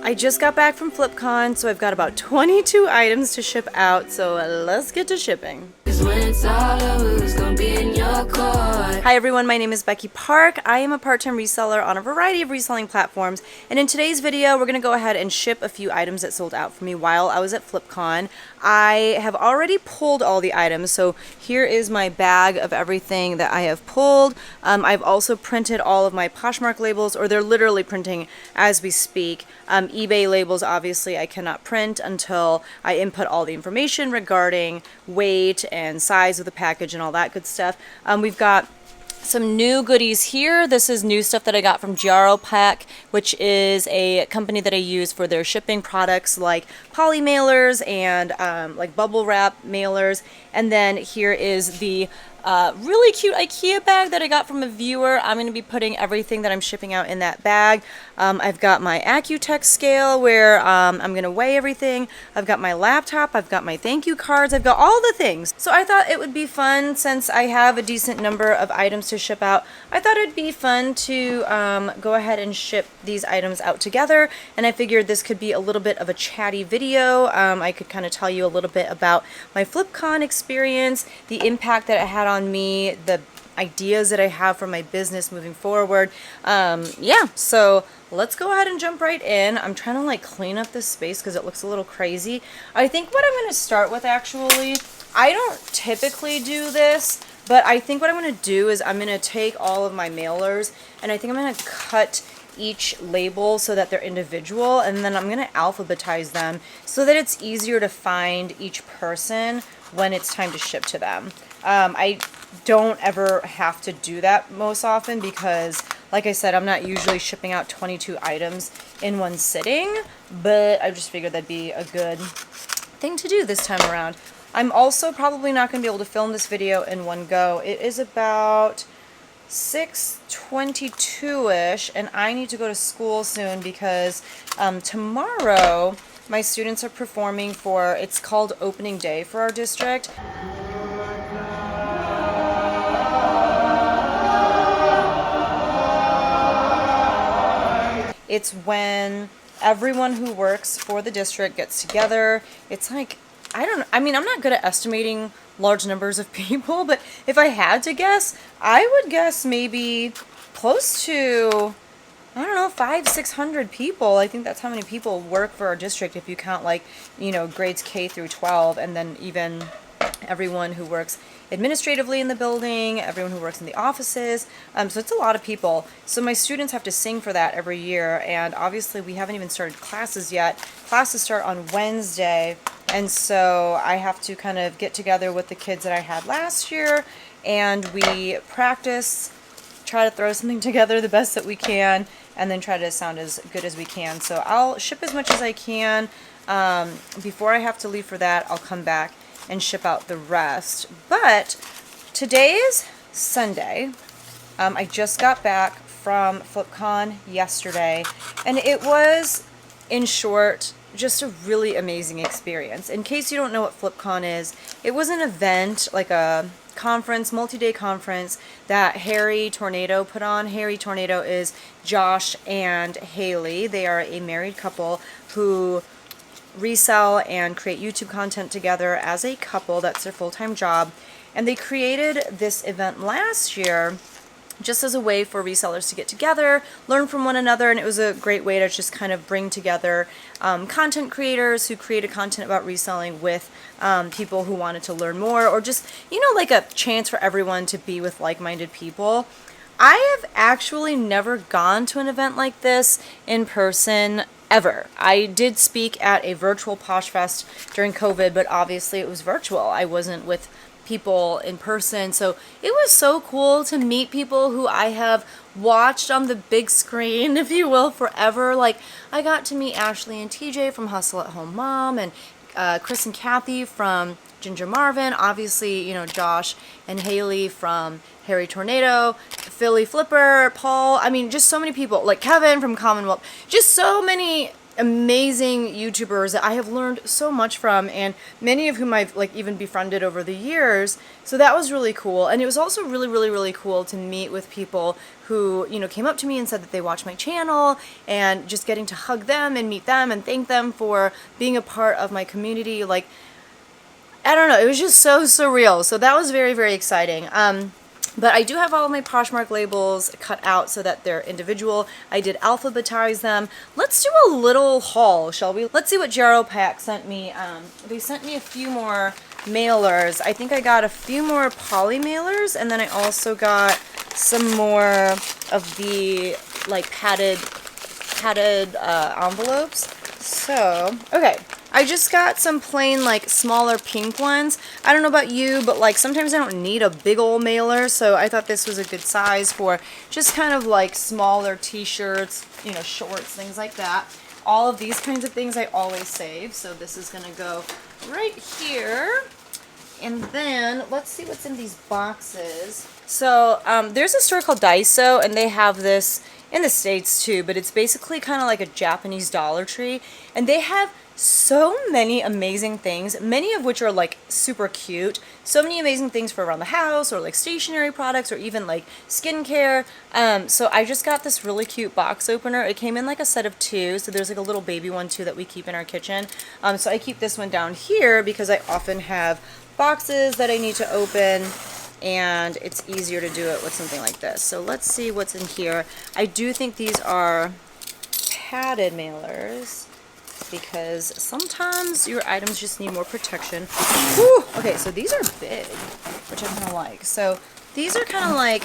I just got back from FlipCon, so I've got about 22 items to ship out, so let's get to shipping. Hi everyone, my name is Becky Park. I am a part-time reseller on a variety of reselling platforms, and in today's video we're going to go ahead and ship a few items that sold out for me while I was at FlipCon. I have already pulled all the items, so here is my bag of everything that I have pulled. I've also printed all of my Poshmark labels, or they're literally printing as we speak. eBay labels, obviously, I cannot print until I input all the information regarding weight and size of the package and all that good stuff. We've got some new goodies here. This is new stuff that I got from GROPack, which is a company that I use for their shipping products like poly mailers and like bubble wrap mailers. And then here is the really cute IKEA bag that I got from a viewer. I'm going to be putting everything that I'm shipping out in that bag. I've got my Accutech scale where I'm going to weigh everything. I've got my laptop. I've got my thank you cards. I've got all the things. So I thought it would be fun, since I have a decent number of items to ship out, I thought it'd be fun to go ahead and ship these items out together. And I figured this could be a little bit of a chatty video. I could kind of tell you a little bit about my FlipCon experience, the impact that it had on me, the ideas that I have for my business moving forward. Yeah, so let's go ahead and jump right in. I'm trying to like clean up this space because it looks a little crazy. I think what I'm going to start with, actually, I don't typically do this, but I think what I'm going to do is I'm going to take all of my mailers and I think I'm going to cut each label so that they're individual, and then I'm going to alphabetize them so that it's easier to find each person when it's time to ship to them. I don't ever have to do that most often because, like I said, I'm not usually shipping out 22 items in one sitting, but I just figured that'd be a good thing to do this time around. I'm also probably not going to be able to film this video in one go. It is about 6:22-ish, and I need to go to school soon because tomorrow my students are performing for, it's called opening day for our district. It's when everyone who works for the district gets together. It's like, I'm not good at estimating large numbers of people, but if I had to guess, I would guess maybe close to, I don't know, 500-600 people. I think that's how many people work for our district if you count, like, you know, grades K through 12, and then even everyone who works administratively in the building, everyone who works in the offices. So it's a lot of people. So my students have to sing for that every year, and obviously we haven't even started classes yet. Classes start on Wednesday, and so I have to kind of get together with the kids that I had last year, and we practice, try to throw something together the best that we can, and then try to sound as good as we can. So I'll ship as much as I can. Before I have to leave for that, I'll come back and ship out the rest. But today is Sunday. I just got back from FlipCon yesterday, and it was, in short, just a really amazing experience. In case you don't know what FlipCon is, it was an event, like a conference, multi-day conference that Harry Tornado put on. Harry Tornado is Josh and Haley. They are a married couple who resell and create YouTube content together as a couple. That's their full-time job. And they created this event last year just as a way for resellers to get together, learn from one another, and it was a great way to just kind of bring together content creators who created content about reselling with people who wanted to learn more, or just, you know, like a chance for everyone to be with like-minded people. I have actually never gone to an event like this in person ever. I did speak at a virtual Posh Fest during COVID, but obviously it was virtual. I wasn't with people in person, so it was so cool to meet people who I have watched on the big screen, if you will, forever. Like, I got to meet Ashley and TJ from Hustle at Home Mom, and Chris and Kathy from Ginger Marvin, obviously, you know, Josh and Haley from Harry Tornado, Philly Flipper, Paul, I mean, just so many people, like Kevin from Commonwealth, just so many amazing YouTubers that I have learned so much from, and many of whom I've like even befriended over the years. So that was really cool. And it was also really cool to meet with people who, you know, came up to me and said that they watch my channel, and just getting to hug them and meet them and thank them for being a part of my community. Like, I don't know, it was just so surreal. So that was very exciting. But I do have all of my Poshmark labels cut out so that they're individual. I did alphabetize them. Let's do a little haul, shall we? Let's see what JaroPak sent me. They sent me a few more mailers. I think I got a few more poly mailers, and then I also got some more of the like padded envelopes. So, okay. I just got some plain, like, smaller pink ones. I don't know about you, but, like, sometimes I don't need a big old mailer, so I thought this was a good size for just kind of, like, smaller t-shirts, you know, shorts, things like that. All of these kinds of things I always save, so this is going to go right here. And then, let's see what's in these boxes. So, there's a store called Daiso, and they have this in the States, too, but it's basically kind of like a Japanese Dollar Tree, and they have so many amazing things, many of which are like super cute. So many amazing things for around the house, or like stationery products, or even like skincare. So I just got this really cute box opener. It came in like a set of 2, so there's like a little baby one too that we keep in our kitchen. So I keep this one down here because I often have boxes that I need to open, and it's easier to do it with something like this. So let's see what's in here. I do think these are padded mailers, because sometimes your items just need more protection. Whew! Okay, so these are big, which I kind of like. So these are kind of like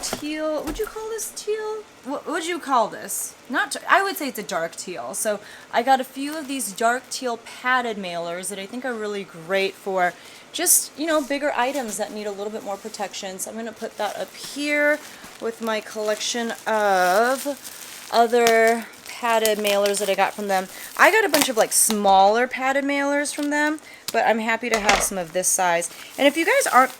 teal. Would you call this teal? What would you call this? Not. I would say it's a dark teal. So I got a few of these dark teal padded mailers that I think are really great for just, you know, bigger items that need a little bit more protection. So I'm going to put that up here with my collection of other padded mailers that I got from them. I got a bunch of like smaller padded mailers from them, but I'm happy to have some of this size. And if you guys aren't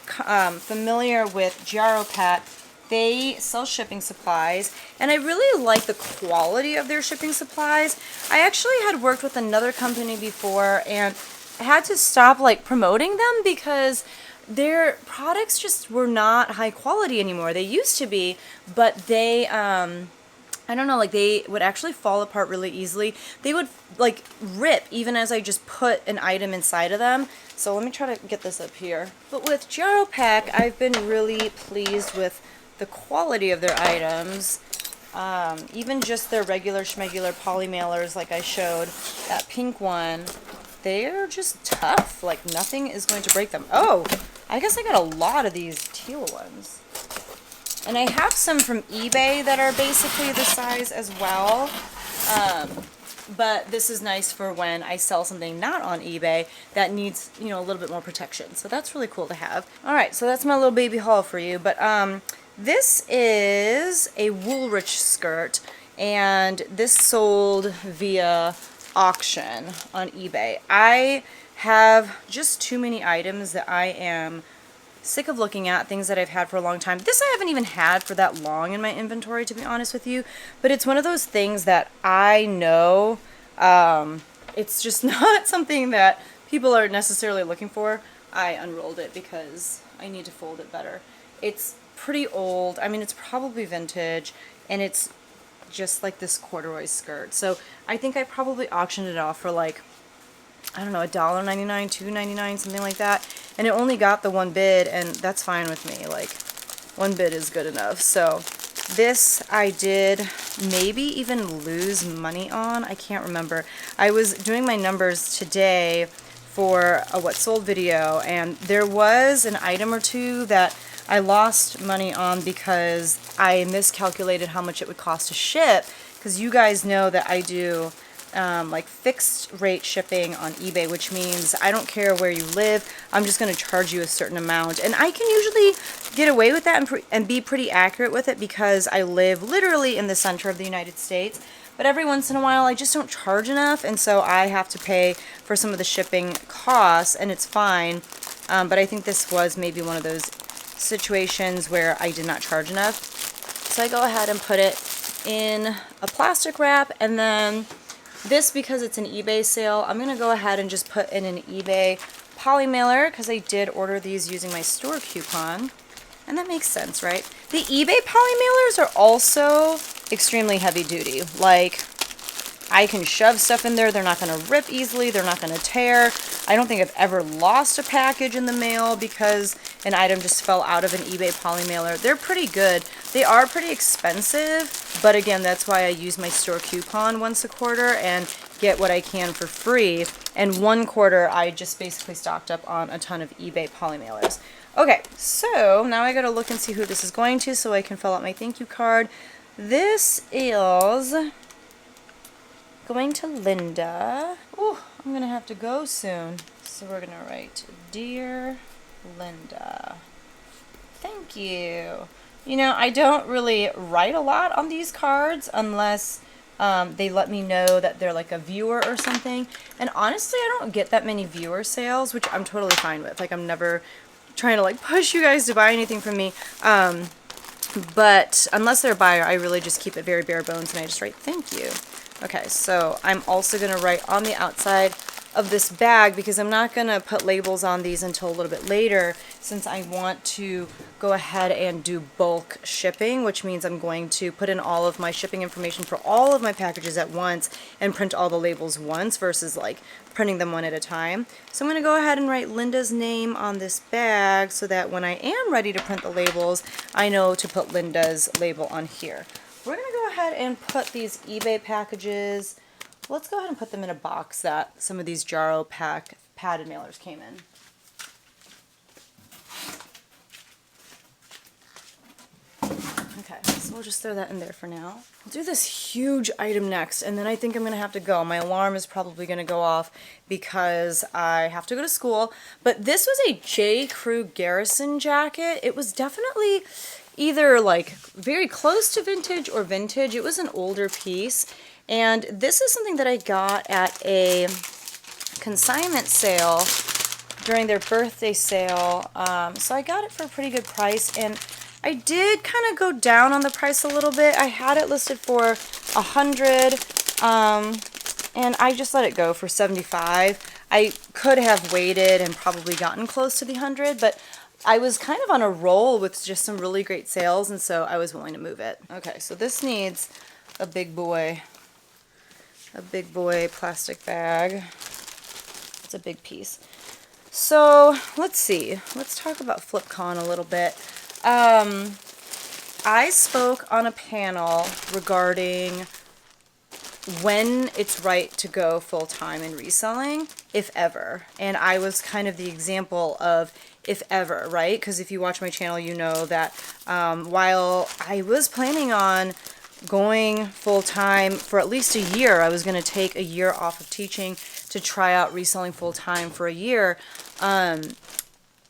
familiar with JaroPak, they sell shipping supplies, and I really like the quality of their shipping supplies. I actually had worked with another company before, and I had to stop like promoting them because their products just were not high quality anymore. They used to be, but they I don't know, like they would actually fall apart really easily. They would like rip even as I just put an item inside of them. So let me try to get this up here. But with JaroPak, I've been really pleased with the quality of their items. Even just their regular schmegular poly mailers, like I showed, that pink one, they're just tough. Like nothing is going to break them. Oh, I guess I got a lot of these teal ones. And I have some from eBay that are basically the size as well. But this is nice for when I sell something not on eBay that needs, you know, a little bit more protection. So that's really cool to have. All right, so that's my little baby haul for you. But this is a Woolrich skirt, and this sold via auction on eBay. I have just too many items that I am sick of looking at, things that I've had for a long time. This I haven't even had for that long in my inventory, to be honest with you, but it's one of those things that I know it's just not something that people are necessarily looking for. I unrolled it because I need to fold it better. It's pretty old. I mean, it's probably vintage, and it's just like this corduroy skirt. So I think I probably auctioned it off for like, I don't know, $1.99, $2.99, something like that. And it only got the one bid, and that's fine with me. Like, one bid is good enough. So this I did maybe even lose money on. I can't remember. I was doing my numbers today for a what sold video, and there was an item or two that I lost money on because I miscalculated how much it would cost to ship. Because you guys know that I do like fixed rate shipping on eBay, which means I don't care where you live, I'm just going to charge you a certain amount. And I can usually get away with that and be pretty accurate with it because I live literally in the center of the United States. But every once in a while I just don't charge enough, and so I have to pay for some of the shipping costs, and it's fine. But I think this was maybe one of those situations where I did not charge enough. So I go ahead and put it in a plastic wrap, and then this, because it's an eBay sale, I'm going to go ahead and just put in an eBay poly mailer because I did order these using my store coupon. And that makes sense, right? The eBay poly mailers are also extremely heavy duty. Like, I can shove stuff in there. They're not going to rip easily. They're not going to tear. I don't think I've ever lost a package in the mail because an item just fell out of an eBay poly mailer. They're pretty good. They are pretty expensive, but again, that's why I use my store coupon once a quarter and get what I can for free. And one quarter, I just basically stocked up on a ton of eBay poly mailers. Okay, so now I gotta look and see who this is going to so I can fill out my thank you card. This is going to Linda. Oh, I'm gonna have to go soon. So we're gonna write, Dear Linda, thank you. You know, I don't really write a lot on these cards unless they let me know that they're like a viewer or something. And honestly, I don't get that many viewer sales, which I'm totally fine with. Like, I'm never trying to like push you guys to buy anything from me. But unless they're a buyer, I really just keep it very bare bones and I just write thank you. Okay, so I'm also going to write on the outside of this bag, because I'm not going to put labels on these until a little bit later, since I want to go ahead and do bulk shipping, which means I'm going to put in all of my shipping information for all of my packages at once and print all the labels once versus like printing them one at a time. So I'm going to go ahead and write Linda's name on this bag so that when I am ready to print the labels, I know to put Linda's label on here. We're going to go ahead and put these eBay packages, let's go ahead and put them in a box that some of these Jaro padded mailers came in. Okay, so we'll just throw that in there for now. I'll do this huge item next, and then I think I'm going to have to go. My alarm is probably going to go off because I have to go to school. But this was a J. Crew Garrison jacket. It was definitely either like very close to vintage or vintage. It was an older piece. And this is something that I got at a consignment sale during their birthday sale. So I got it for a pretty good price, and I did kind of go down on the price a little bit. I had it listed for $100, and I just let it go for $75. I could have waited and probably gotten close to the $100, but I was kind of on a roll with just some really great sales, and so I was willing to move it. Okay, so this needs a big boy plastic bag. It's a big piece. So let's see. Let's talk about flipcon a little bit. I spoke on a panel regarding when it's right to go full-time in reselling, if ever. And I was kind of the example of if ever, right? Because if you watch my channel, you know that while I was planning on going full-time for at least a year, I was going to take a year off of teaching to try out reselling full-time for a year.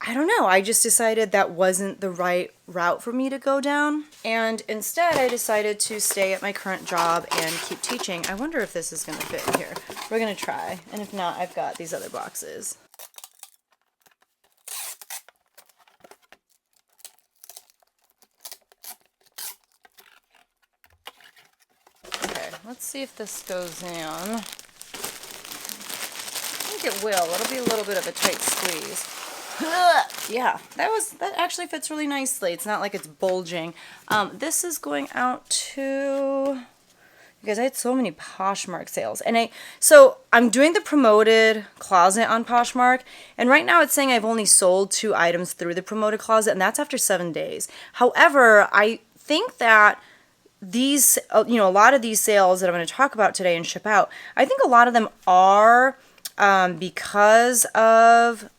I don't know, I just decided that wasn't the right route for me to go down, and instead I decided to stay at my current job and keep teaching. I wonder if this is going to fit in here. We're going to try, and if not, I've got these other boxes. Okay, let's see if this goes in. I think it will. It'll be a little bit of a tight squeeze. Yeah, that actually fits really nicely. It's not like it's bulging. This is going out to, because I had so many Poshmark sales, and so I'm doing the promoted closet on Poshmark, and right now it's saying I've only sold 2 items through the promoted closet, and that's after 7 days. However, I think that these, a lot of these sales that I'm going to talk about today and ship out, I think a lot of them are because of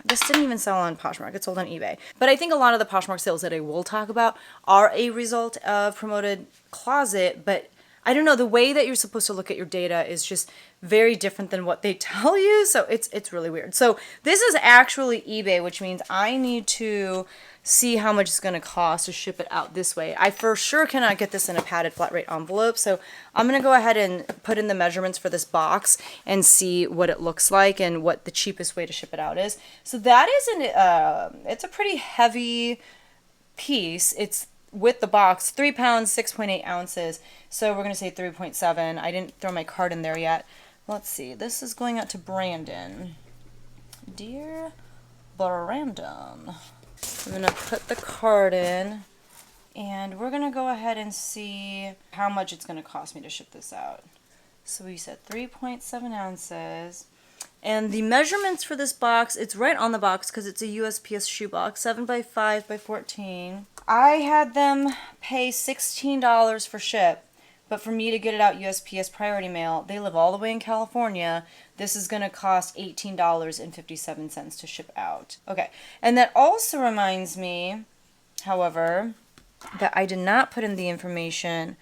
this didn't even sell on Poshmark, it sold on eBay. But I think a lot of the Poshmark sales that I will talk about are a result of promoted closet, but I don't know, the way that you're supposed to look at your data is just very different than what they tell you, so it's really weird. So this is actually eBay, which means I need to see how much it's going to cost to ship it out this way. I for sure cannot get this in a padded flat rate envelope, so I'm going to go ahead and put in the measurements for this box and see what it looks like and what the cheapest way to ship it out is. So that is it's a pretty heavy piece. It's with the box, 3 pounds, 6.8 ounces. So we're going to say 3.7. I didn't throw my card in there yet. Let's see. This is going out to Brandon. Dear Brandon. I'm going to put the card in. And we're going to go ahead and see how much it's going to cost me to ship this out. So we said 3.7 ounces. And the measurements for this box, it's right on the box because it's a USPS shoebox, 7 by 5 by 14. I had them pay $16 for ship, but for me to get it out USPS priority mail, they live all the way in California. This is going to cost $18.57 to ship out. Okay, and that also reminds me, however, that I did not put in the information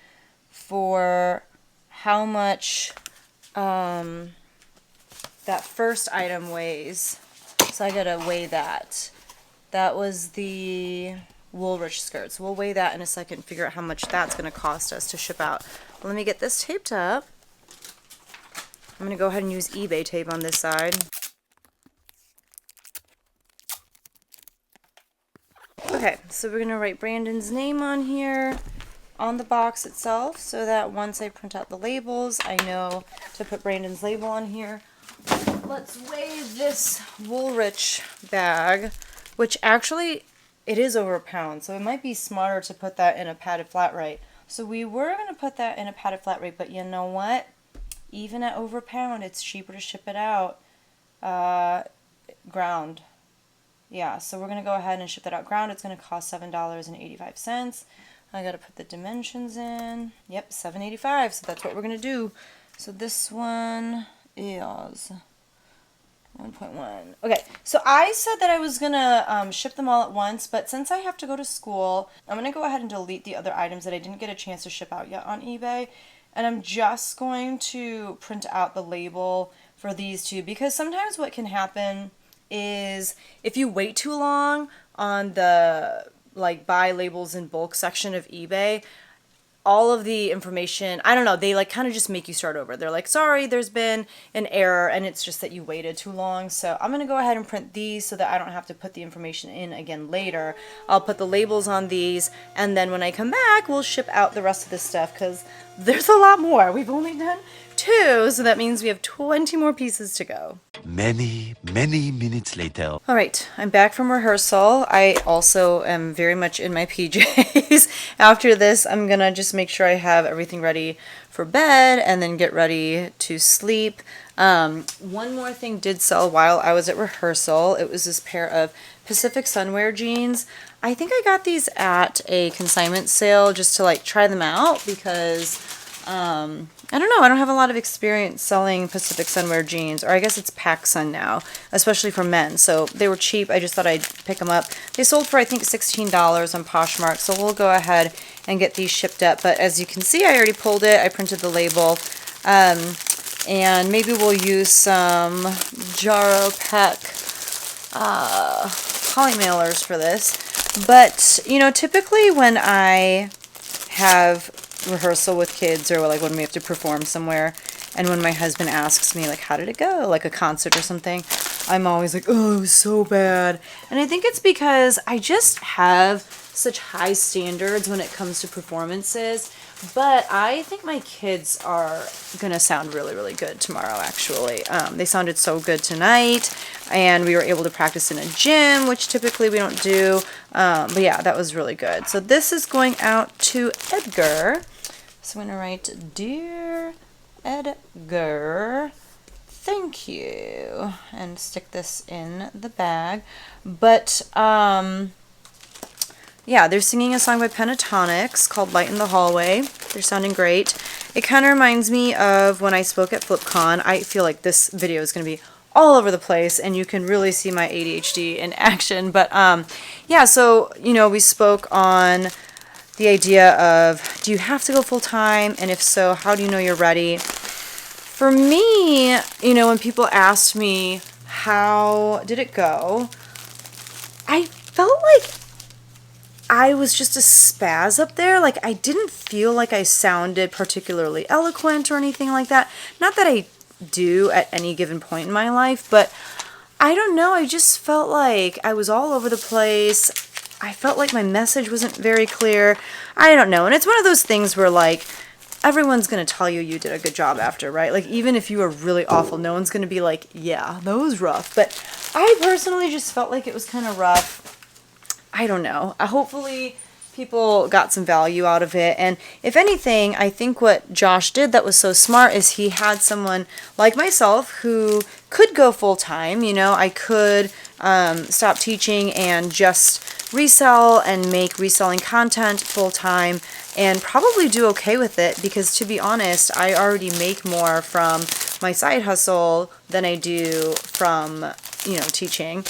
for how much that first item weighs. So I gotta weigh that. That was the Woolrich skirts. We'll weigh that in a second and figure out how much that's gonna cost us to ship out. Let me get this taped up. I'm gonna go ahead and use eBay tape on this side. Okay, so we're gonna write Brandon's name on here on the box itself so that once I print out the labels, I know to put Brandon's label on here. Let's weigh this Woolrich bag, which actually it is over a pound, so it might be smarter to put that in a padded flat rate. So we were going to put that in a padded flat rate, but you know what? Even at over a pound, it's cheaper to ship it out ground. Yeah, so we're going to go ahead and ship that out ground. It's going to cost $7.85. I got to put the dimensions in. Yep, $7.85, so that's what we're going to do. So this one is 1.1. Okay, so I said that I was gonna ship them all at once, but since I have to go to school, I'm gonna go ahead and delete the other items that I didn't get a chance to ship out yet on eBay, and I'm just going to print out the label for these two, because sometimes what can happen is if you wait too long on the like buy labels in bulk section of eBay, all of the information, I don't know, they like kind of just make you start over. They're like, sorry, there's been an error, and it's just that you waited too long. So I'm going to go ahead and print these so that I don't have to put the information in again later. I'll put the labels on these, and then when I come back, we'll ship out the rest of this stuff because there's a lot more. We've only done 2, so that means we have 20 more pieces to go. Many minutes later. All right, I'm back from rehearsal. I also am very much in my PJs. After this, I'm gonna just make sure I have everything ready for bed and then get ready to sleep. One more thing did sell while I was at rehearsal. It was this pair of Pacific Sunwear jeans. I think I got these at a consignment sale just to like try them out because I don't know, I don't have a lot of experience selling Pacific Sunwear jeans, or I guess it's PacSun now, especially for men. So they were cheap. I just thought I'd pick them up. They sold for I think $16 on Poshmark, so we'll go ahead and get these shipped up. But as you can see, I already pulled it. I printed the label. And maybe we'll use some Jaro Peck poly mailers for this. But, you know, typically when I have rehearsal with kids, or like when we have to perform somewhere, and when my husband asks me like, how did it go, like a concert or something, I'm always like, oh, it was so bad. And I think it's because I just have such high standards when it comes to performances. But I think my kids are gonna sound really good tomorrow, actually. They sounded so good tonight, and we were able to practice in a gym, which typically we don't do. But yeah, that was really good. So this is going out to Edgar. So I'm gonna write, Dear Edgar, thank you, and stick this in the bag. But yeah, they're singing a song by Pentatonics called Light in the Hallway. They're sounding great. It kind of reminds me of when I spoke at FlipCon. I feel like this video is going to be all over the place, and you can really see my ADHD in action. But yeah, so, you know, we spoke on the idea of, do you have to go full-time? And if so, how do you know you're ready? For me, you know, when people asked me, how did it go? I felt like I was just a spaz up there. Like, I didn't feel like I sounded particularly eloquent or anything like that. Not that I do at any given point in my life, but I don't know. I just felt like I was all over the place. I felt like my message wasn't very clear. I don't know. And it's one of those things where, like, everyone's going to tell you you did a good job after, right? Like, even if you were really awful, no one's going to be like, yeah, that was rough. But I personally just felt like it was kind of rough. I don't know. Hopefully people got some value out of it. And if anything, I think what Josh did that was so smart is he had someone like myself who could go full time. You know, I could stop teaching and just resell and make reselling content full time and probably do okay with it, because to be honest, I already make more from my side hustle than I do from, you know, teaching.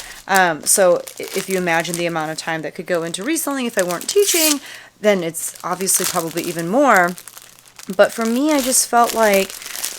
So if you imagine the amount of time that could go into reselling if I weren't teaching, then it's obviously probably even more. But for me, I just felt like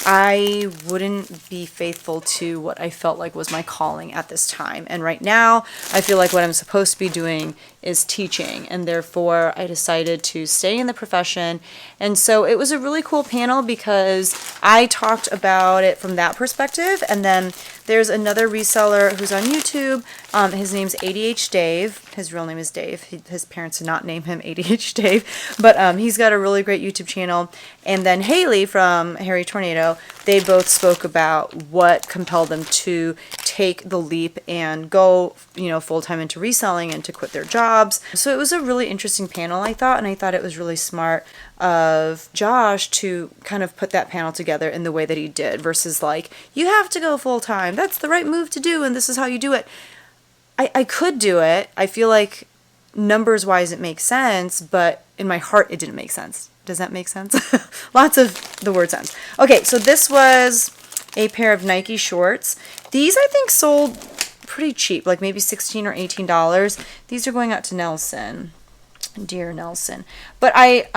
I wouldn't be faithful to what I felt like was my calling at this time. And right now, I feel like what I'm supposed to be doing is teaching, and therefore I decided to stay in the profession. And so it was a really cool panel because I talked about it from that perspective, and then there's another reseller who's on YouTube. His name's ADH Dave. His real name is Dave. His parents did not name him ADH Dave, but he's got a really great YouTube channel. And then Haley from Harry Tornado, they both spoke about what compelled them to take the leap and go, you know, full-time into reselling and to quit their jobs. So it was a really interesting panel, I thought, and I thought it was really smart of Josh to kind of put that panel together in the way that he did, versus like, you have to go full-time, that's the right move to do, and this is how you do it. I could do it. I feel like numbers-wise it makes sense, but in my heart it didn't make sense. Does that make sense? Lots of the word sense. Okay, so this was a pair of Nike shorts. These I think sold pretty cheap, like maybe $16 or $18. These are going out to Nelson. Dear Nelson. But I,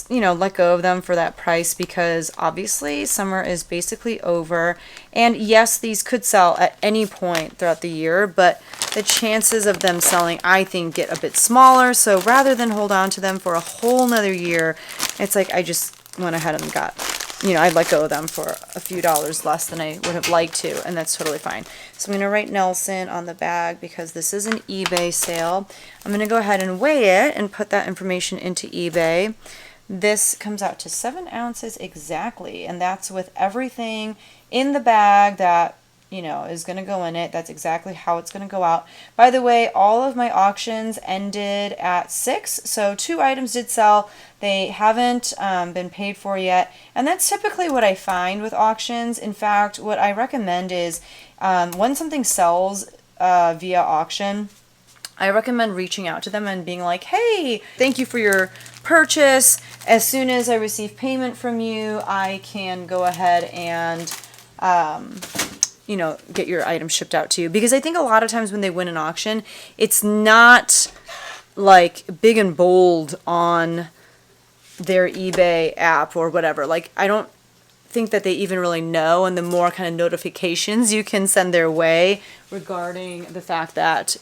you know, let go of them for that price because obviously summer is basically over. And yes, these could sell at any point throughout the year, but the chances of them selling, I think, get a bit smaller. So rather than hold on to them for a whole nother year, it's like I just went ahead and got, you know, I let go of them for a few dollars less than I would have liked to, and that's totally fine. So I'm going to write Nelson on the bag because this is an eBay sale. I'm going to go ahead and weigh it and put that information into eBay. This comes out to 7 ounces exactly, and that's with everything in the bag that, you know, is going to go in it. That's exactly how it's going to go out. By the way, all of my auctions ended at 6, so 2 items did sell. They haven't been paid for yet, and that's typically what I find with auctions. In fact, what I recommend is when something sells via auction, I recommend reaching out to them and being like, hey, thank you for your purchase. As soon as I receive payment from you, I can go ahead and you know, get your item shipped out to you. Because I think a lot of times when they win an auction, it's not like big and bold on their eBay app or whatever. Like, I don't think that they even really know, and the more kind of notifications you can send their way regarding the fact that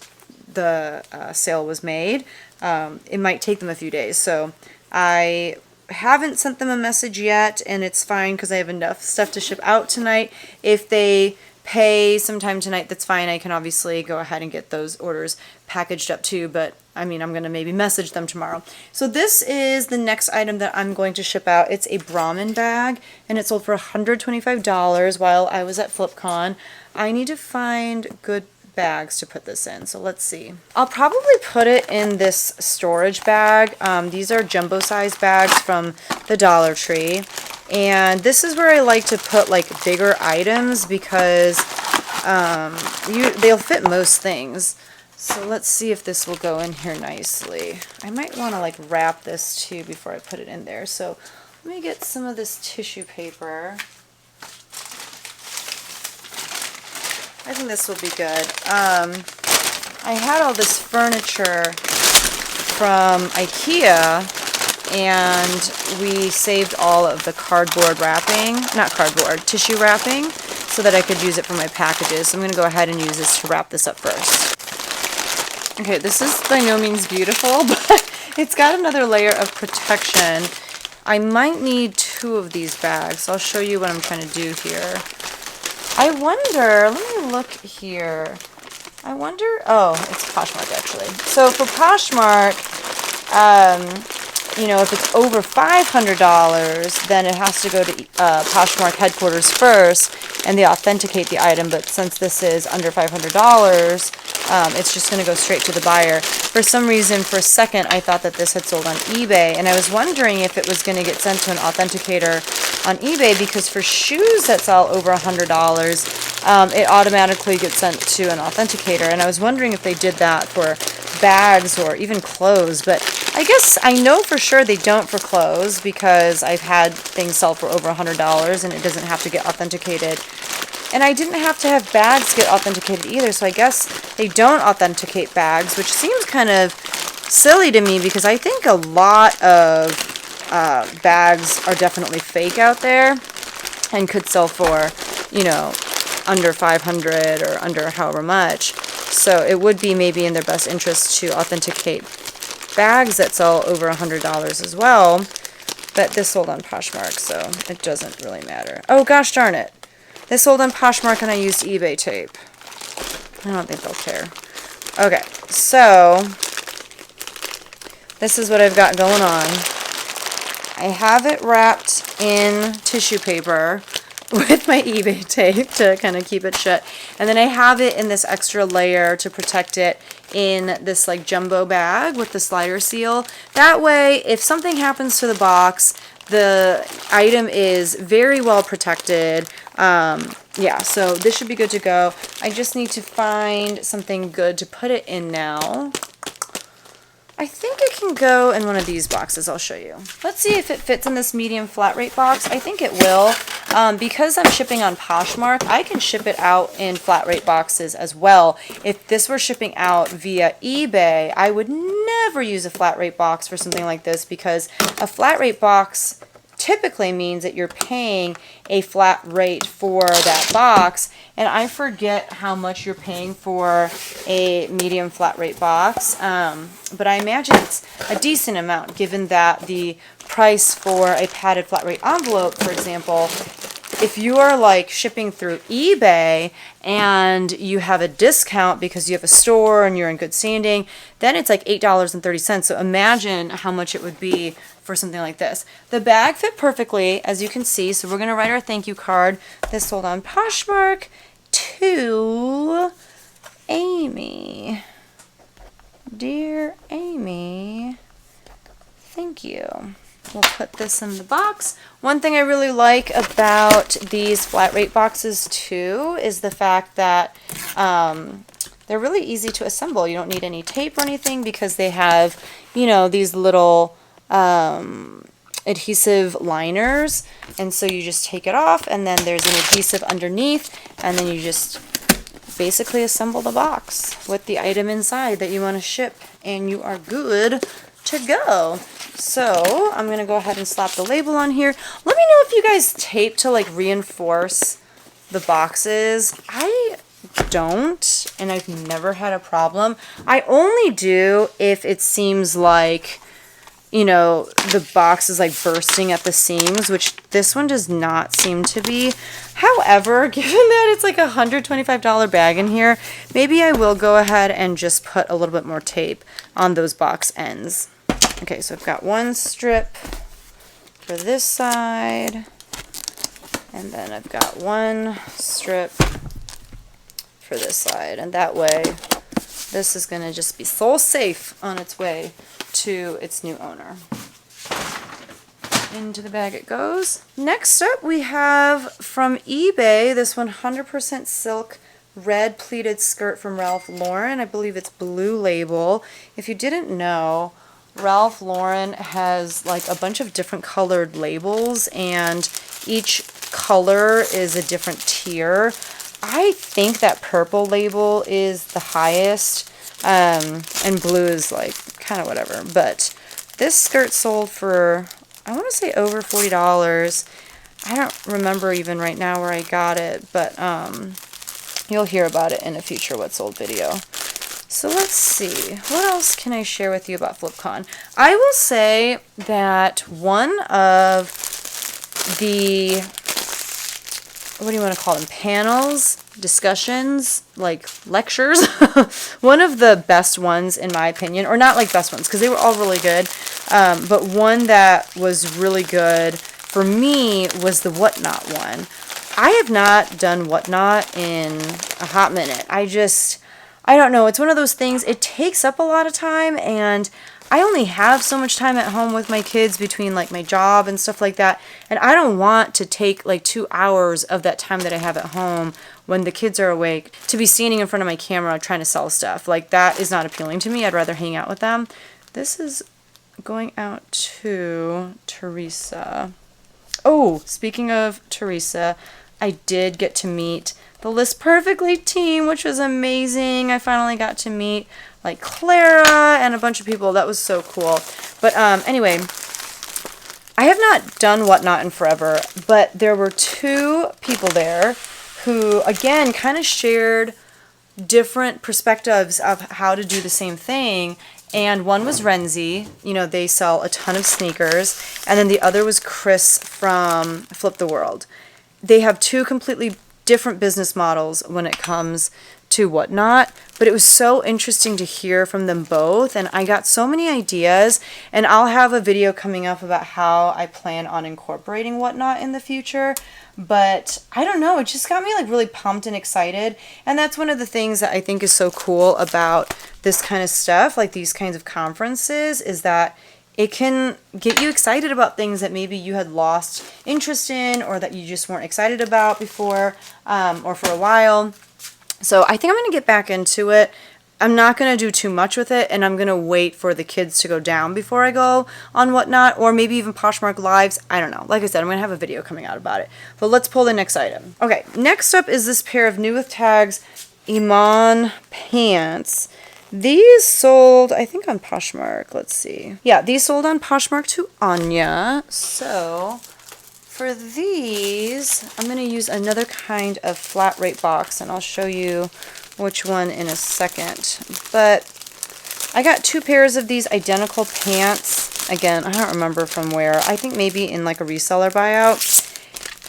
the sale was made, it might take them a few days. So I haven't sent them a message yet, and it's fine because I have enough stuff to ship out tonight. If they pay sometime tonight, that's fine. I can obviously go ahead and get those orders packaged up too, but I mean, I'm going to maybe message them tomorrow. So this is the next item that I'm going to ship out. It's a Brahmin bag, and it sold for $125 while I was at FlipCon. I need to find good bags to put this in, so let's see. I'll probably put it in this storage bag. These are jumbo size bags from the Dollar Tree, and this is where I like to put like bigger items because they'll fit most things. So let's see if this will go in here nicely. I might want to like wrap this too before I put it in there. So let me get some of this tissue paper. I think this will be good. I had all this furniture from IKEA, and we saved all of the cardboard wrapping, not cardboard, tissue wrapping, so that I could use it for my packages. So I'm going to go ahead and use this to wrap this up first. Okay, this is by no means beautiful, but it's got another layer of protection. I might need 2 of these bags, so I'll show you what I'm trying to do here. I wonder, let me look here. I wonder, oh, it's Poshmark actually. So for Poshmark, you know, if it's over $500, then it has to go to Poshmark headquarters first, and they authenticate the item. But since this is under $500, it's just going to go straight to the buyer. For some reason, for a second, I thought that this had sold on eBay, and I was wondering if it was going to get sent to an authenticator on eBay, because for shoes that sell over $100, it automatically gets sent to an authenticator, and I was wondering if they did that for bags or even clothes, but I guess I know for sure they don't for clothes, because I've had things sell for over $100 and it doesn't have to get authenticated. And I didn't have to have bags get authenticated either, so I guess they don't authenticate bags, which seems kind of silly to me, because I think a lot of bags are definitely fake out there and could sell for, you know, under 500 or under however much. So it would be maybe in their best interest to authenticate bags that sell over $100 as well. But this sold on Poshmark, so it doesn't really matter. Oh gosh darn it. This sold on Poshmark and I used eBay tape. I don't think they'll care. Okay, so this is what I've got going on. I have it wrapped in tissue paper with my eBay tape to kind of keep it shut. And then I have it in this extra layer to protect it in this like jumbo bag with the slider seal. That way, if something happens to the box, the item is very well protected. Yeah, so this should be good to go. I just need to find something good to put it in now. I think it can go in one of these boxes. I'll show you. Let's see if it fits in this medium flat rate box. I think it will. Because I'm shipping on Poshmark, I can ship it out in flat rate boxes as well. If this were shipping out via eBay, I would never use a flat rate box for something like this, because a flat rate box typically means that you're paying a flat rate for that box, and I forget how much you're paying for a medium flat rate box, but I imagine it's a decent amount, given that the price for a padded flat rate envelope, for example, if you are like shipping through eBay and you have a discount because you have a store and you're in good standing, then it's like $8.30. So imagine how much it would be for something like this. The bag fit perfectly, as you can see, so we're going to write our thank you card. This sold on Poshmark to Amy. Dear Amy, thank you. We'll put this in the box. One thing I really like about these flat rate boxes too is the fact that they're really easy to assemble. You don't need any tape or anything, because they have, you know, these little adhesive liners, and so you just take it off, and then there's an adhesive underneath, and then you just basically assemble the box with the item inside that you want to ship, and you are good to go. So I'm gonna go ahead and slap the label on here. Let me know if you guys tape to like reinforce the boxes. I don't, and I've never had a problem. I only do if it seems like, you know, the box is like bursting at the seams, which this one does not seem to be. However, given that it's like a $125 bag in here, maybe I will go ahead and just put a little bit more tape on those box ends. Okay, so I've got one strip for this side, and then I've got one strip for this side, and that way this is going to just be so safe on its way to its new owner. Into the bag it goes. Next up we have from eBay this 100% silk red pleated skirt from Ralph Lauren. I believe it's Blue Label. If you didn't know, Ralph Lauren has like a bunch of different colored labels, and each color is a different tier. I think that purple label is the highest, and blue is like kind of whatever. But this skirt sold for, I want to say over $40. I don't remember even right now where I got it, but you'll hear about it in a future What Sold video. So let's see, what else can I share with you about FlipCon? I will say that one of the, what do you want to call them, panels discussions, like lectures. One of the best ones in my opinion, or not like best ones because they were all really good, but one that was really good for me was the Whatnot one. I have not done Whatnot in a hot minute. I don't know. It's one of those things, it takes up a lot of time, and I only have so much time at home with my kids between like my job and stuff like that. And I don't want to take like 2 hours of that time that I have at home when the kids are awake to be standing in front of my camera trying to sell stuff. Like, that is not appealing to me. I'd rather hang out with them. This is going out to Teresa. Oh, speaking of Teresa, I did get to meet the List Perfectly team, which was amazing. I finally got to meet like Clara and a bunch of people. That was so cool. But anyway, I have not done Whatnot in forever, but there were 2 people there who, again, kind of shared different perspectives of how to do the same thing. And one was Renzi, you know, they sell a ton of sneakers. And then the other was Chris from Flip the World. They have 2 completely different business models when it comes to Whatnot, but it was so interesting to hear from them both, and I got so many ideas, and I'll have a video coming up about how I plan on incorporating Whatnot in the future. But I don't know, it just got me like really pumped and excited, and that's one of the things that I think is so cool about this kind of stuff, like these kinds of conferences, is that it can get you excited about things that maybe you had lost interest in, or that you just weren't excited about before, or for a while. So I think I'm going to get back into it. I'm not going to do too much with it, and I'm going to wait for the kids to go down before I go on Whatnot, or maybe even Poshmark Lives. I don't know. Like I said, I'm going to have a video coming out about it. But let's pull the next item. Okay, next up is this pair of New With Tags Iman pants. These sold, I think, on Poshmark. Let's see. Yeah, these sold on Poshmark to Anya. So for these, I'm going to use another kind of flat rate box, and I'll show you which one in a second. But I got 2 pairs of these identical pants. Again, I don't remember from where. I think maybe in like a reseller buyout.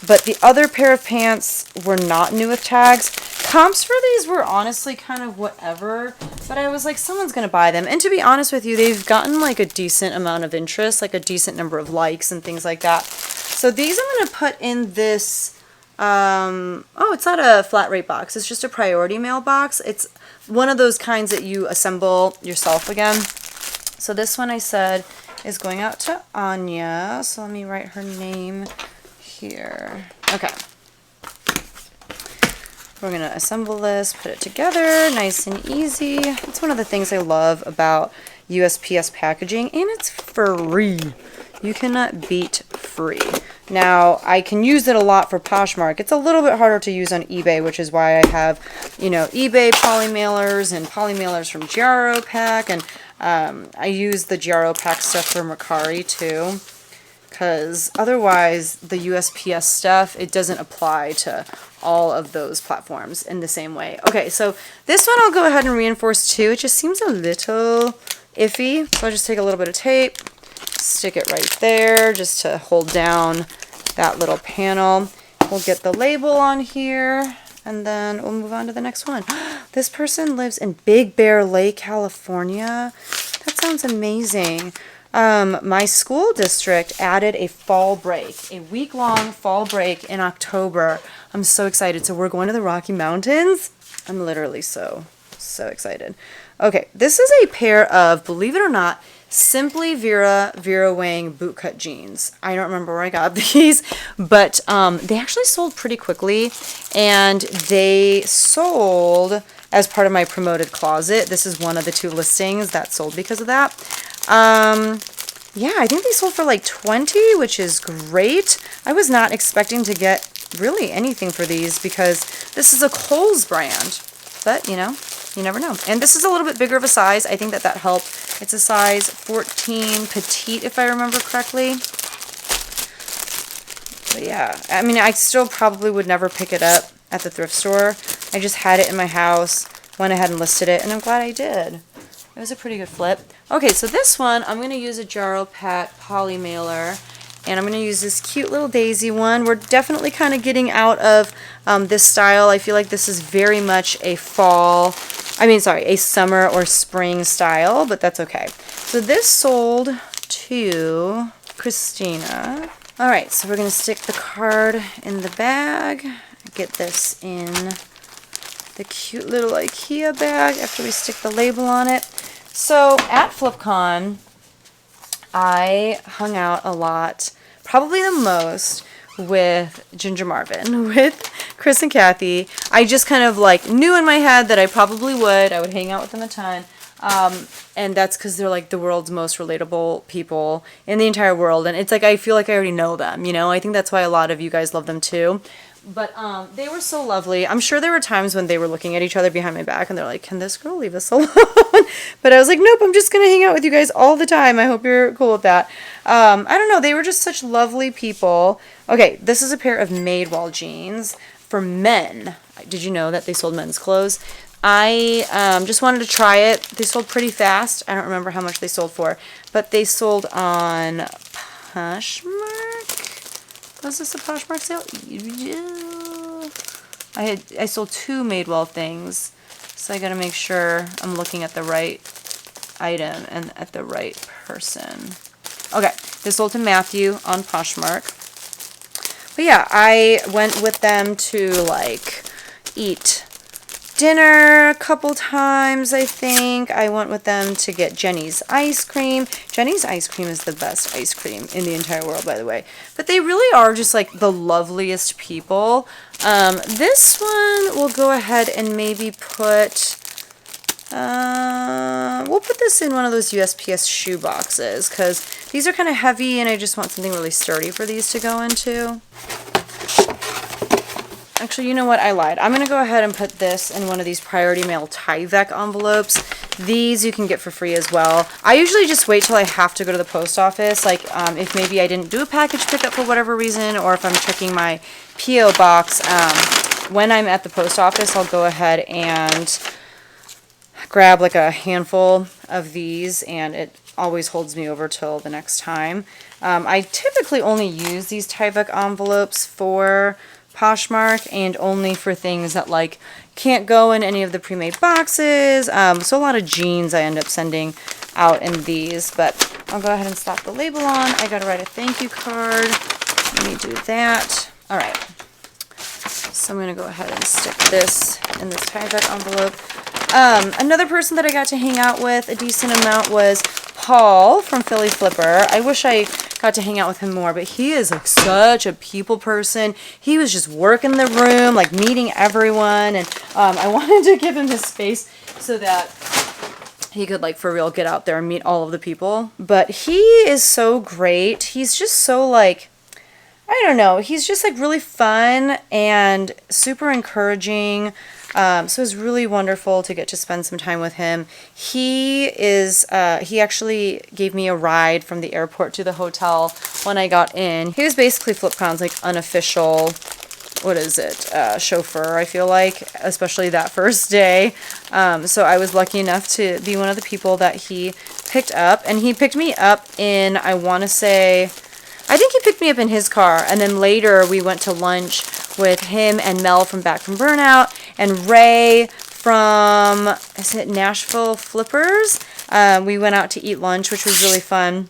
But the other pair of pants were not New With Tags. Comps for these were honestly kind of whatever, but I was like, someone's going to buy them. And to be honest with you, they've gotten like a decent amount of interest, like a decent number of likes and things like that. So these I'm going to put in this, oh, it's not a flat rate box. It's just a priority mail box. It's one of those kinds that you assemble yourself again. So this one I said is going out to Anya. So let me write her name here. Okay. We're going to assemble this, put it together, nice and easy. It's one of the things I love about USPS packaging, and it's free. You cannot beat free. Now, I can use it a lot for Poshmark. It's a little bit harder to use on eBay, which is why I have, you know, eBay polymailers and polymailers from Gyro Pack, and I use the Gyro Pack stuff for Mercari too. Because otherwise the USPS stuff, it doesn't apply to all of those platforms in the same way. Okay, so this one I'll go ahead and reinforce too. It just seems a little iffy. So I'll just take a little bit of tape, stick it right there just to hold down that little panel. We'll get the label on here, and then we'll move on to the next one. This person lives in Big Bear Lake, California. That sounds amazing. My school district added a fall break, a week-long fall break in October. I'm so excited. So we're going to the Rocky Mountains. I'm literally so excited. Okay, this is a pair of, believe it or not, Simply Vera Wang bootcut jeans. I don't remember where I got these, but they actually sold pretty quickly, and they sold as part of my promoted closet. This is one of the 2 listings that sold because of that. Yeah, I think they sold for like $20, which is great. I was not expecting to get really anything for these because this is a Kohl's brand, but you know, you never know. And this is a little bit bigger of a size. I think that helped. It's a size 14 petite, if I remember correctly. But yeah, I mean, I still probably would never pick it up at the thrift store. I just had it in my house, went ahead and listed it, and I'm glad I did. It was a pretty good flip. Okay, so this one, I'm going to use a Gyro Pack poly mailer, And I'm going to use this cute little daisy one. We're definitely kind of getting out of this style. I feel like this is very much a a summer or spring style, but that's okay. So this sold to Christina. All right, so we're going to stick the card in the bag. Get this in the cute little IKEA bag after we stick the label on it. So at FlipCon, I hung out a lot, probably the most, with Ginger Marvin, with Chris and Kathy. I just kind of knew in my head that I probably would. I would hang out with them a ton. And that's because they're the world's most relatable people in the entire world. And it's I feel like I already know them, I think that's why a lot of you guys love them too. But they were so lovely. I'm sure there were times when they were looking at each other behind my back and they're like, can this girl leave us alone? But I was like, nope, I'm just going to hang out with you guys all the time. I hope you're cool with that. I don't know. They were just such lovely people. Okay, this is a pair of Madewell jeans for men. Did you know that they sold men's clothes? I just wanted to try it. They sold pretty fast. I don't remember how much they sold for, but they sold on Poshmark. Was this a Poshmark sale? Yeah. I sold 2 Madewell things, so I gotta make sure I'm looking at the right item and at the right person. Okay, this sold to Matthew on Poshmark. But yeah, I went with them to eat dinner a couple times, I think. I went with them to get Jenny's ice cream. Jenny's ice cream is the best ice cream in the entire world, by the way. But they really are just the loveliest people. This one we'll go ahead and maybe put... we'll put this in one of those USPS shoe boxes because these are kind of heavy and I just want something really sturdy for these to go into. Actually, you know what? I lied. I'm going to go ahead and put this in one of these Priority Mail Tyvek envelopes. These you can get for free as well. I usually just wait till I have to go to the post office. If maybe I didn't do a package pickup for whatever reason, or if I'm checking my P.O. box, when I'm at the post office, I'll go ahead and grab a handful of these, and it always holds me over till the next time. I typically only use these Tyvek envelopes for Poshmark and only for things that can't go in any of the pre-made boxes. So a lot of jeans I end up sending out in these, but I'll go ahead and slap the label on. I gotta write a thank you card. Let me do that. All right. So I'm gonna go ahead and stick this in this Tyvek envelope. Another person that I got to hang out with a decent amount was Paul from Philly Flipper. I wish I got to hang out with him more, but he is such a people person. He was just working the room, meeting everyone, and I wanted to give him his space so that he could for real get out there and meet all of the people. But he is so great. He's just so I don't know, he's just really fun and super encouraging. So it was really wonderful to get to spend some time with him. He actually gave me a ride from the airport to the hotel when I got in. He was basically FlipCon's unofficial, chauffeur, I feel like, especially that first day. So I was lucky enough to be one of the people that he picked up, and he picked me up in, I think he picked me up in his car, and then later we went to lunch with him and Mel from Back from Burnout and Ray from, is it Nashville Flippers? We went out to eat lunch, which was really fun.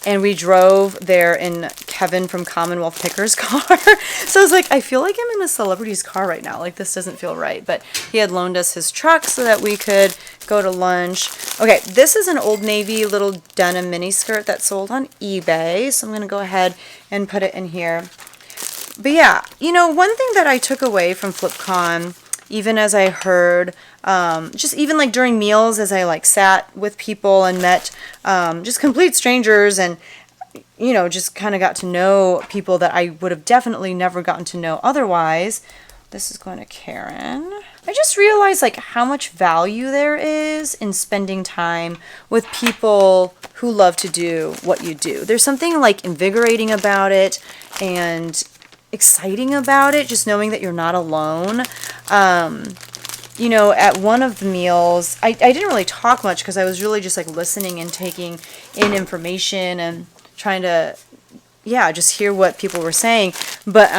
And we drove there in Kevin from Commonwealth Picker's car. So I was I feel like I'm in a celebrity's car right now. This doesn't feel right. But he had loaned us his truck so that we could go to lunch. Okay, this is an Old Navy little denim mini skirt that sold on eBay. So I'm going to go ahead and put it in here. But yeah, one thing that I took away from FlipCon, even as I heard, just even during meals, as I sat with people and met just complete strangers and, just kind of got to know people that I would have definitely never gotten to know otherwise. This is going to Karen. I just realized how much value there is in spending time with people who love to do what you do. There's something invigorating about it and exciting about it, just knowing that you're not alone. At one of the meals, I didn't really talk much because I was really just listening and taking in information and trying to yeah, just hear what people were saying. But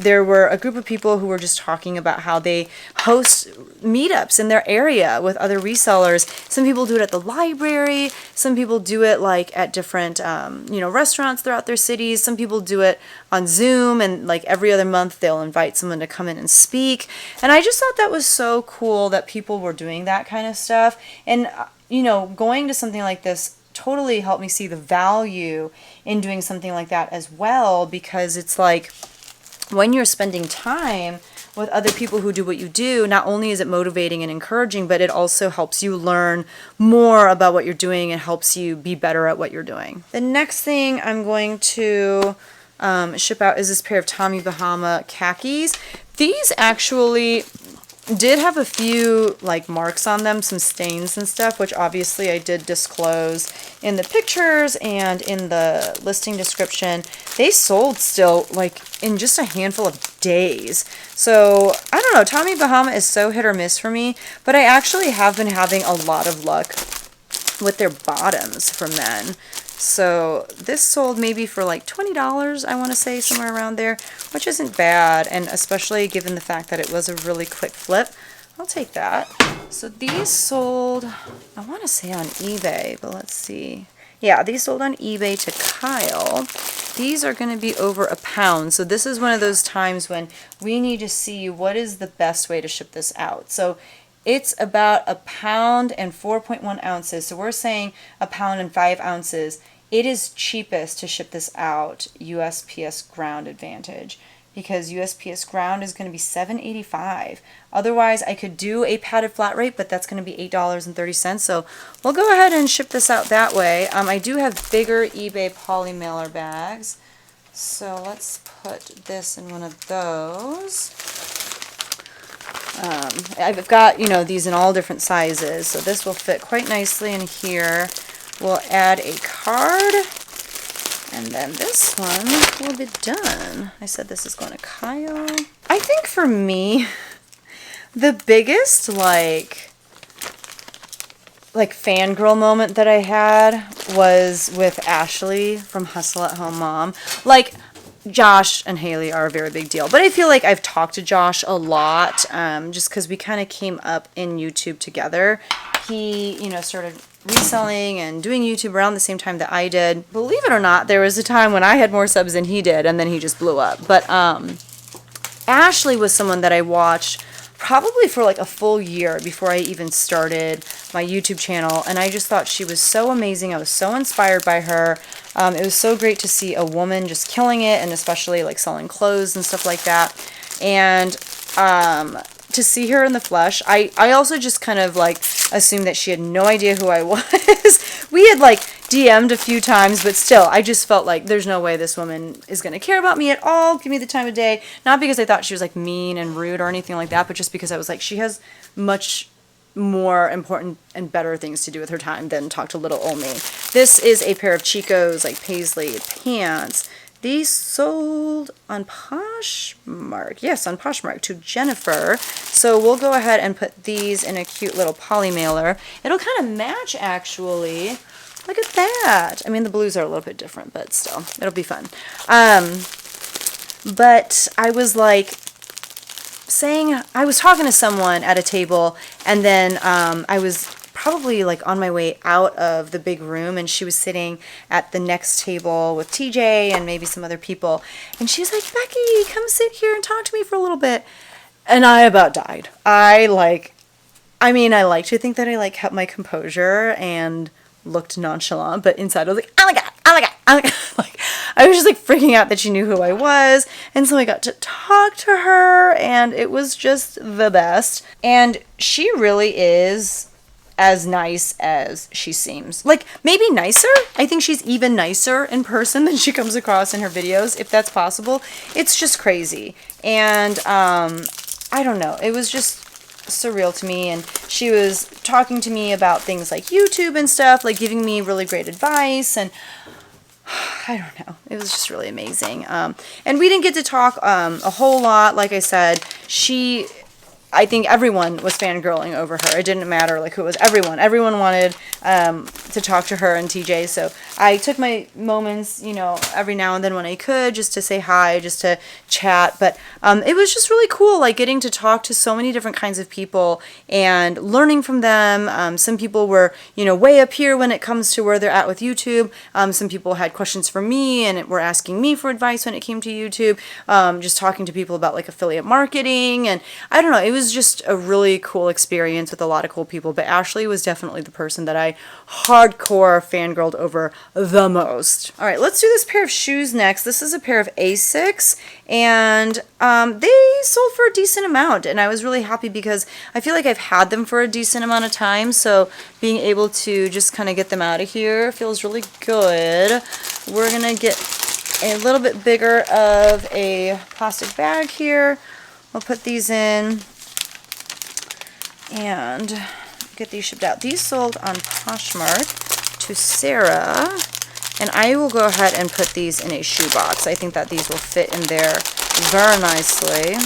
there were a group of people who were just talking about how they host meetups in their area with other resellers. Some people do it at the library. Some people do it like at different, restaurants throughout their cities. Some people do it on Zoom, and like every other month they'll invite someone to come in and speak. And I just thought that was so cool that people were doing that kind of stuff. And, going to something like this totally helped me see the value in doing something like that as well, because it's like when you're spending time with other people who do what you do, not only is it motivating and encouraging, but it also helps you learn more about what you're doing and helps you be better at what you're doing. The next thing I'm going to ship out is this pair of Tommy Bahama khakis. These actually did have a few like marks on them, some stains and stuff, which obviously I did disclose in the pictures and in the listing description. They sold still like in just a handful of days. So I don't know, Tommy Bahama is so hit or miss for me, but I actually have been having a lot of luck with their bottoms from men. So this sold maybe for like $20, I want to say, somewhere around there, which isn't bad, and especially given the fact that it was a really quick flip, I'll take that. So these sold, I want to say on eBay, but let's see. Yeah, these sold on eBay to Kyle. These are going to be over £1. So this is one of those times when we need to see what is the best way to ship this out. So it's about £1 and 4.1 ounces. So we're saying £1 and 5 ounces. It is cheapest to ship this out USPS Ground Advantage, because USPS Ground is going to be $7.85. Otherwise, I could do a padded flat rate, but that's going to be $8.30. So we'll go ahead and ship this out that way. I do have bigger eBay poly mailer bags. So let's put this in one of those. I've got, these in all different sizes, so this will fit quite nicely in here. We'll add a card, and then this one will be done. I said this is going to Kyle. I think for me, the biggest, like fangirl moment that I had was with Ashley from Hustle at Home Mom. Like, Josh and Haley are a very big deal, but I feel like I've talked to Josh a lot, just because we kind of came up in YouTube together. He, started reselling and doing YouTube around the same time that I did. Believe it or not, there was a time when I had more subs than he did, and then he just blew up. But Ashley was someone that I watched probably for like a full year before I even started my YouTube channel, and I just thought she was so amazing. I was so inspired by her. It was so great to see a woman just killing it, and especially like selling clothes and stuff like that. And to see her in the flesh, I also just kind of like assumed that she had no idea who I was. We had like DM'd a few times, but still, I just felt like there's no way this woman is going to care about me at all, give me the time of day. Not because I thought she was like mean and rude or anything like that, but just because I was like, she has much more important and better things to do with her time than talk to little old me. This is a pair of Chico's like paisley pants. These sold on Poshmark. Yes, on Poshmark to Jennifer. So we'll go ahead and put these in a cute little poly mailer. It'll kind of match, actually. Look at that. I mean, the blues are a little bit different, but still, it'll be fun. But I was like I was talking to someone at a table, and then I was probably like on my way out of the big room, and she was sitting at the next table with TJ and maybe some other people, and she's like, Becky, come sit here and talk to me for a little bit. And I about died. I like to think that I like kept my composure and looked nonchalant, but inside I was like, oh my god, oh my god, oh my god. Like, I was just like freaking out that she knew who I was. And so I got to talk to her, and it was just the best. And she really is as nice as she seems. Like, maybe nicer. I think she's even nicer in person than she comes across in her videos, if that's possible. It's just crazy. And I don't know. It was just surreal to me, and she was talking to me about things like YouTube and stuff, like giving me really great advice, and I don't know. It was just really amazing. And we didn't get to talk a whole lot. Like I said, she I think everyone was fangirling over her. It didn't matter like who it was. Everyone wanted to talk to her and TJ. So I took my moments, you know, every now and then when I could, just to say hi, just to chat. But it was just really cool, like getting to talk to so many different kinds of people and learning from them. Some people were, you know, way up here when it comes to where they're at with YouTube. Some people had questions for me and were asking me for advice when it came to YouTube. Just talking to people about like affiliate marketing, and I don't know, it was just a really cool experience with a lot of cool people. But Ashley was definitely the person that I hardcore fangirled over the most. All right, let's do this pair of shoes next. This is a pair of Asics, and they sold for a decent amount, and I was really happy because I feel like I've had them for a decent amount of time, so being able to just kind of get them out of here feels really good. We're gonna get a little bit bigger of a plastic bag here. We'll put these in and get these shipped out. These sold on Poshmark to Sarah, and I will go ahead and put these in a shoebox. I think that these will fit in there very nicely.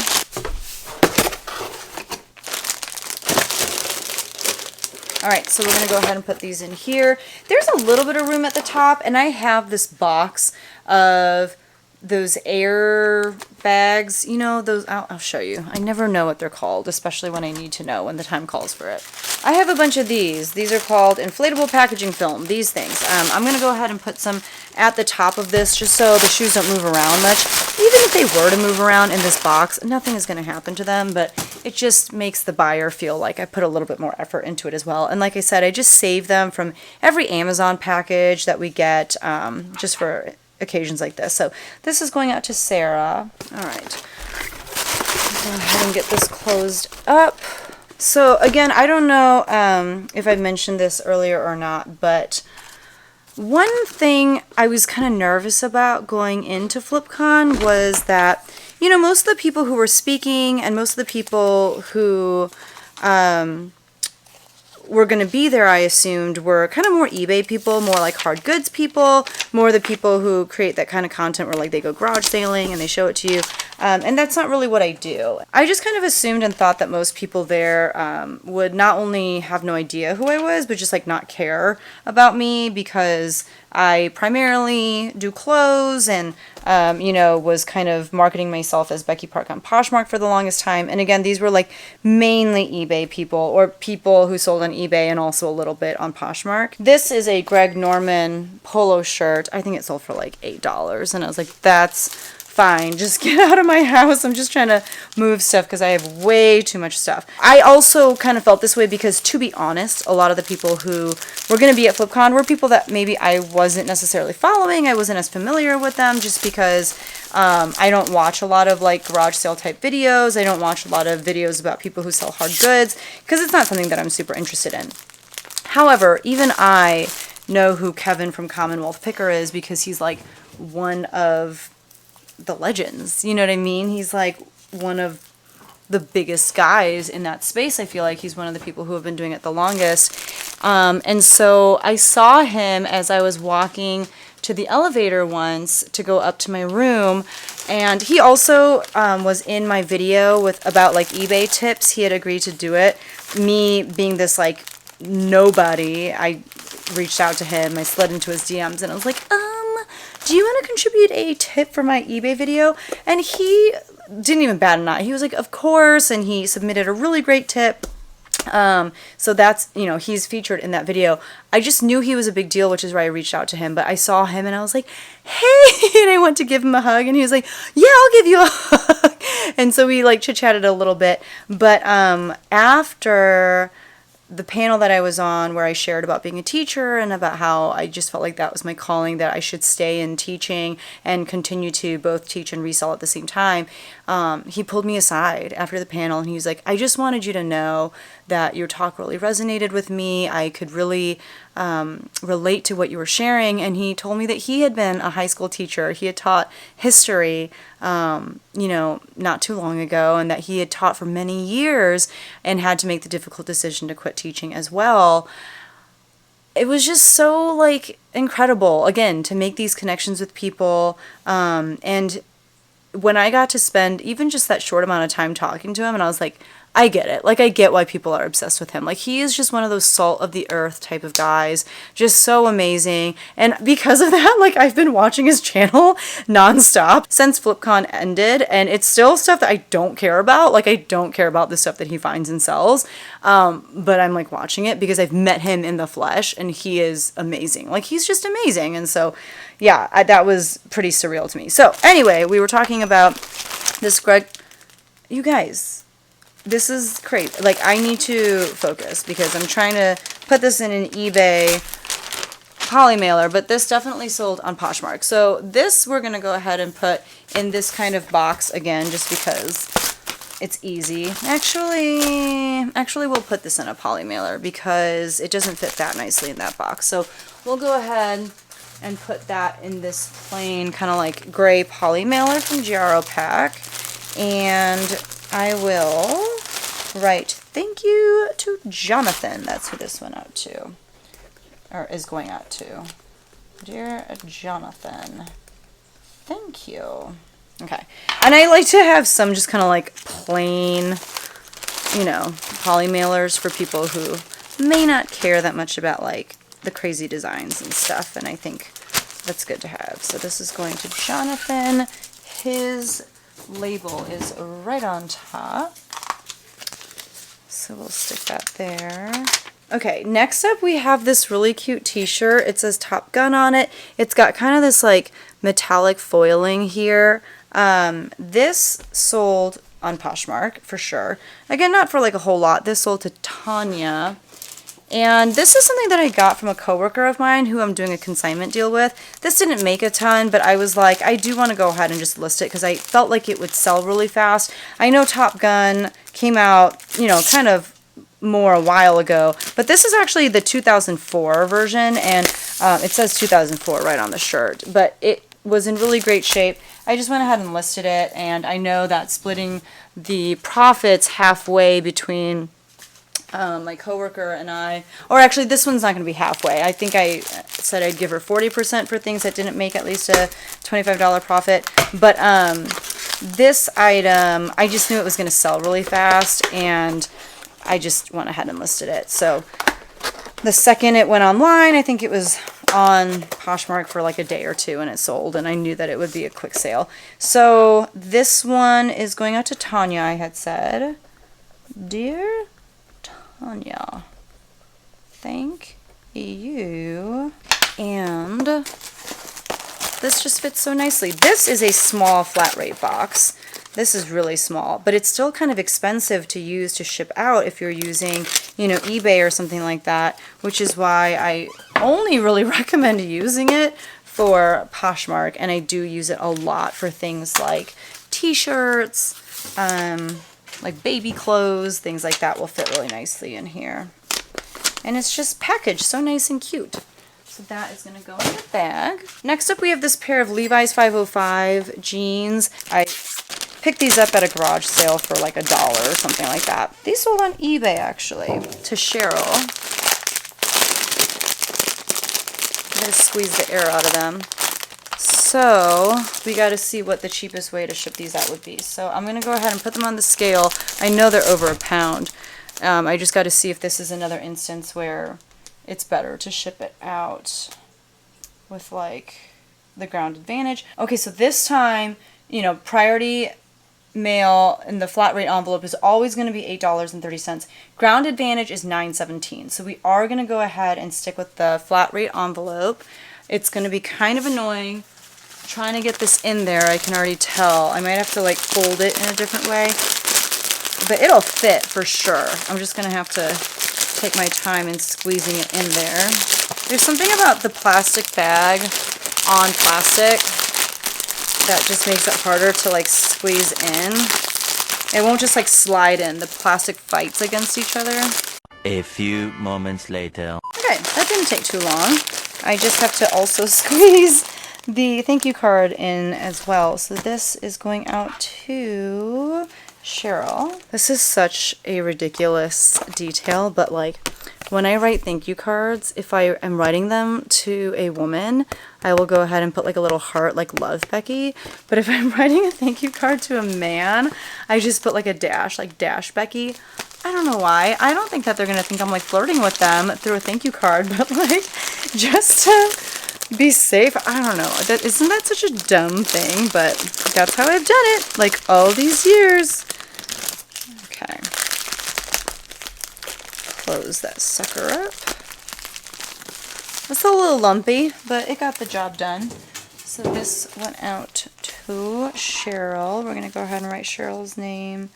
Alright, so we're going to go ahead and put these in here. There's a little bit of room at the top, and I have this box of those air bags, you know, those, I'll show you. I never know what they're called, especially when I need to know when the time calls for it. I have a bunch of these. These are called inflatable packaging film, these things. I'm going to go ahead and put some at the top of this just so the shoes don't move around much. Even if they were to move around in this box, nothing is going to happen to them, but it just makes the buyer feel like I put a little bit more effort into it as well. And like I said, I just save them from every Amazon package that we get just for occasions like this. So this is going out to Sarah. All right. Go ahead and get this closed up. So again, I don't know if I mentioned this earlier or not, but one thing I was kind of nervous about going into FlipCon was that, you know, most of the people who were speaking and most of the people who were going to be there, I assumed, were kind of more eBay people, more like hard goods people, more the people who create that kind of content where like they go garage sailing and they show it to you. And that's not really what I do. I just kind of assumed and thought that most people there would not only have no idea who I was, but just like not care about me because I primarily do clothes and, you know, was kind of marketing myself as BECKYPARK on Poshmark for the longest time. And again, these were like mainly eBay people or people who sold on eBay and also a little bit on Poshmark. This is a Greg Norman polo shirt. I think it sold for like $8. And I was like, that's fine, just get out of my house. I'm just trying to move stuff because I have way too much stuff. I also kind of felt this way because, to be honest, a lot of the people who were going to be at FlipCon were people that maybe I wasn't necessarily following. I wasn't as familiar with them just because I don't watch a lot of like garage sale type videos. I don't watch a lot of videos about people who sell hard goods because it's not something that I'm super interested in. However, even I know who Kevin from Commonwealth Picker is because he's like one of the legends, you know what I mean? He's like one of the biggest guys in that space. I feel like he's one of the people who have been doing it the longest. And so I saw him as I was walking to the elevator once to go up to my room, and he also was in my video with about like eBay tips. He had agreed to do it. Me being this like nobody, I reached out to him. I slid into his DMs and I was like, do you want to contribute a tip for my eBay video? And he didn't even bat an eye. He was like, of course, and he submitted a really great tip. So that's, you know, he's featured in that video. I just knew he was a big deal, which is why I reached out to him. But I saw him and I was like, hey, and I went to give him a hug and he was like, yeah, I'll give you a hug. And so we like chit-chatted a little bit. But after the panel that I was on where I shared about being a teacher and about how I just felt like that was my calling, that I should stay in teaching and continue to both teach and resell at the same time, he pulled me aside after the panel and he was like, I just wanted you to know that your talk really resonated with me. I could really relate to what you were sharing. And he told me that he had been a high school teacher. He had taught history, you know, not too long ago, and that he had taught for many years and had to make the difficult decision to quit teaching as well. It was just so like incredible, again, to make these connections with people. And when I got to spend even just that short amount of time talking to him, and I was like, I get it. Like, I get why people are obsessed with him. Like, he is just one of those salt of the earth type of guys. Just so amazing. And because of that, like, I've been watching his channel nonstop since FlipCon ended. And it's still stuff that I don't care about. Like, I don't care about the stuff that he finds and sells. But I'm, like, watching it because I've met him in the flesh. And he is amazing. Like, he's just amazing. And so, yeah, that was pretty surreal to me. So, anyway, we were talking about this Greg... You guys... This is crazy. Like, I need to focus because I'm trying to put this in an eBay poly mailer, but this definitely sold on Poshmark. So this we're going to go ahead and put in this kind of box again, just because it's easy. Actually we'll put this in a poly mailer because it doesn't fit that nicely in that box. So we'll go ahead and put that in this plain kind of like gray poly mailer from GRO Pack. And I will write thank you to Jonathan. That's who this went out to, or is going out to. Dear Jonathan, thank you. Okay, and I like to have some just kind of like plain, you know, poly mailers for people who may not care that much about like the crazy designs and stuff, and I think that's good to have. So this is going to Jonathan. His label is right on top, so we'll stick that there. Okay, next up we have this really cute t-shirt. It says Top Gun on it. It's got kind of this like metallic foiling here. This sold on Poshmark for sure. Again, not for like a whole lot. This sold to Tanya. And this is something that I got from a coworker of mine who I'm doing a consignment deal with. This didn't make a ton, but I was like, I do want to go ahead and just list it because I felt like it would sell really fast. I know Top Gun came out, you know, kind of more a while ago, but this is actually the 2004 version, and it says 2004 right on the shirt, but it was in really great shape. I just went ahead and listed it, and I know that splitting the profits halfway between my coworker and I, or actually this one's not going to be halfway. I think I said I'd give her 40% for things that didn't make at least a $25 profit. But this item, I just knew it was going to sell really fast, and I just went ahead and listed it. So the second it went online, I think it was on Poshmark for like a day or two, and it sold, and I knew that it would be a quick sale. So this one is going out to Tanya, I had said. Dear Tanya, thank you. And this just fits so nicely. This is a small flat rate box. This is really small, but it's still kind of expensive to use to ship out if you're using, you know, eBay or something like that, which is why I only really recommend using it for Poshmark, and I do use it a lot for things like t-shirts, like baby clothes, things like that will fit really nicely in here. And it's just packaged so nice and cute. So that is going to go in the bag. Next up we have this pair of Levi's 505 jeans. I picked these up at a garage sale for like $1 or something like that. These sold on eBay actually, to Cheryl. I'm going to squeeze the air out of them. So we got to see what the cheapest way to ship these out would be. So I'm going to go ahead and put them on the scale. I know they're over a pound. I just got to see if this is another instance where it's better to ship it out with like the ground advantage. Okay, so this time, you know, priority mail in the flat rate envelope is always going to be $8.30. Ground advantage is $9.17. So we are going to go ahead and stick with the flat rate envelope. It's going to be kind of annoying trying to get this in there. I can already tell. I might have to like fold it in a different way, but it'll fit for sure. I'm just going to have to take my time in squeezing it in there. There's something about the plastic bag on plastic that just makes it harder to like squeeze in. It won't just like slide in. The plastic fights against each other. A few moments later. Okay, that didn't take too long. I just have to also squeeze the thank you card in as well. So this is going out to Cheryl. This is such a ridiculous detail, but like when I write thank you cards, if I am writing them to a woman, I will go ahead and put like a little heart, like love Becky. But if I'm writing a thank you card to a man, I just put like a dash, like dash Becky. I don't know why. I don't think that they're going to think I'm like flirting with them through a thank you card, but like just to be safe. I don't know. Isn't that such a dumb thing? But that's how I've done it like all these years. Okay. Close that sucker up. It's a little lumpy, but it got the job done. So this went out to Cheryl. We're going to go ahead and write Cheryl's name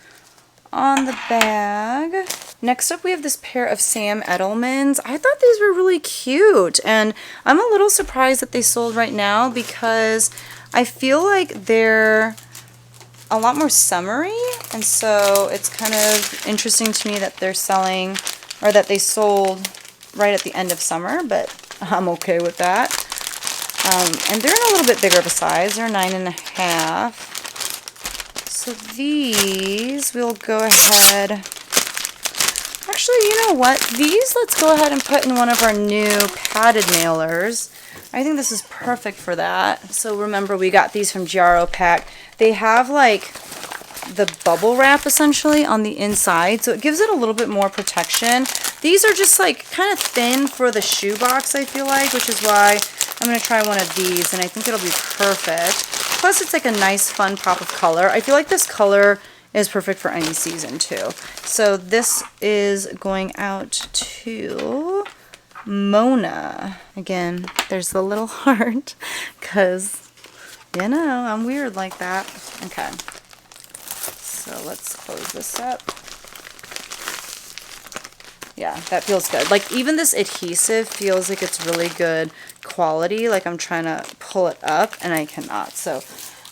on the bag. Next up, we have this pair of Sam Edelmans. I thought these were really cute, and I'm a little surprised that they sold right now because I feel like they're a lot more summery, and so it's kind of interesting to me that they're selling, or that they sold right at the end of summer, but I'm okay with that. And they're in a little bit bigger of a size. They're 9.5. So these, we'll go ahead. Actually, you know what? These, let's go ahead and put in one of our new padded mailers. I think this is perfect for that. So remember, we got these from Giaro Pack. They have like the bubble wrap essentially on the inside, so it gives it a little bit more protection. These are just like kind of thin for the shoebox, I feel like, which is why I'm going to try one of these, and I think it'll be perfect. Plus, it's like a nice, fun pop of color. I feel like this color is perfect for any season, too. So this is going out to Mona. Again, there's the little heart, because, you know, I'm weird like that. Okay. So let's close this up. Yeah, that feels good. Like, even this adhesive feels like it's really good quality. Like, I'm trying to pull it up, and I cannot. So,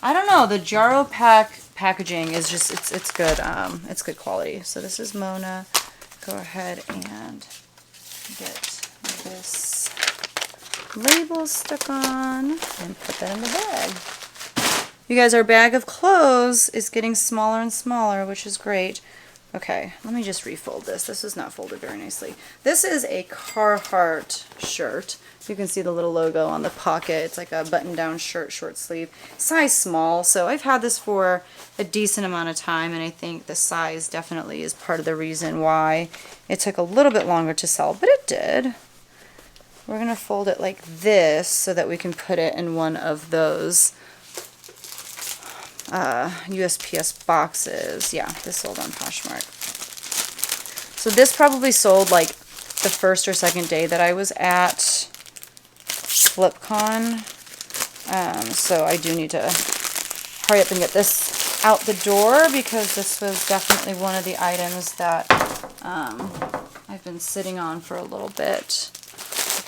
I don't know. The Giaro Pack packaging is just, it's good. It's good quality. So, this is Mona. Go ahead and get this label stuck on and put that in the bag. You guys, our bag of clothes is getting smaller and smaller, which is great. Okay, let me just refold this. This is not folded very nicely. This is a Carhartt shirt. You can see the little logo on the pocket. It's like a button-down shirt, short sleeve. Size small, so I've had this for a decent amount of time, and I think the size definitely is part of the reason why it took a little bit longer to sell, but it did. We're going to fold it like this so that we can put it in one of those USPS boxes. Yeah, this sold on Poshmark. So this probably sold like the first or second day that I was at FlipCon. So I do need to hurry up and get this out the door because this was definitely one of the items that I've been sitting on for a little bit.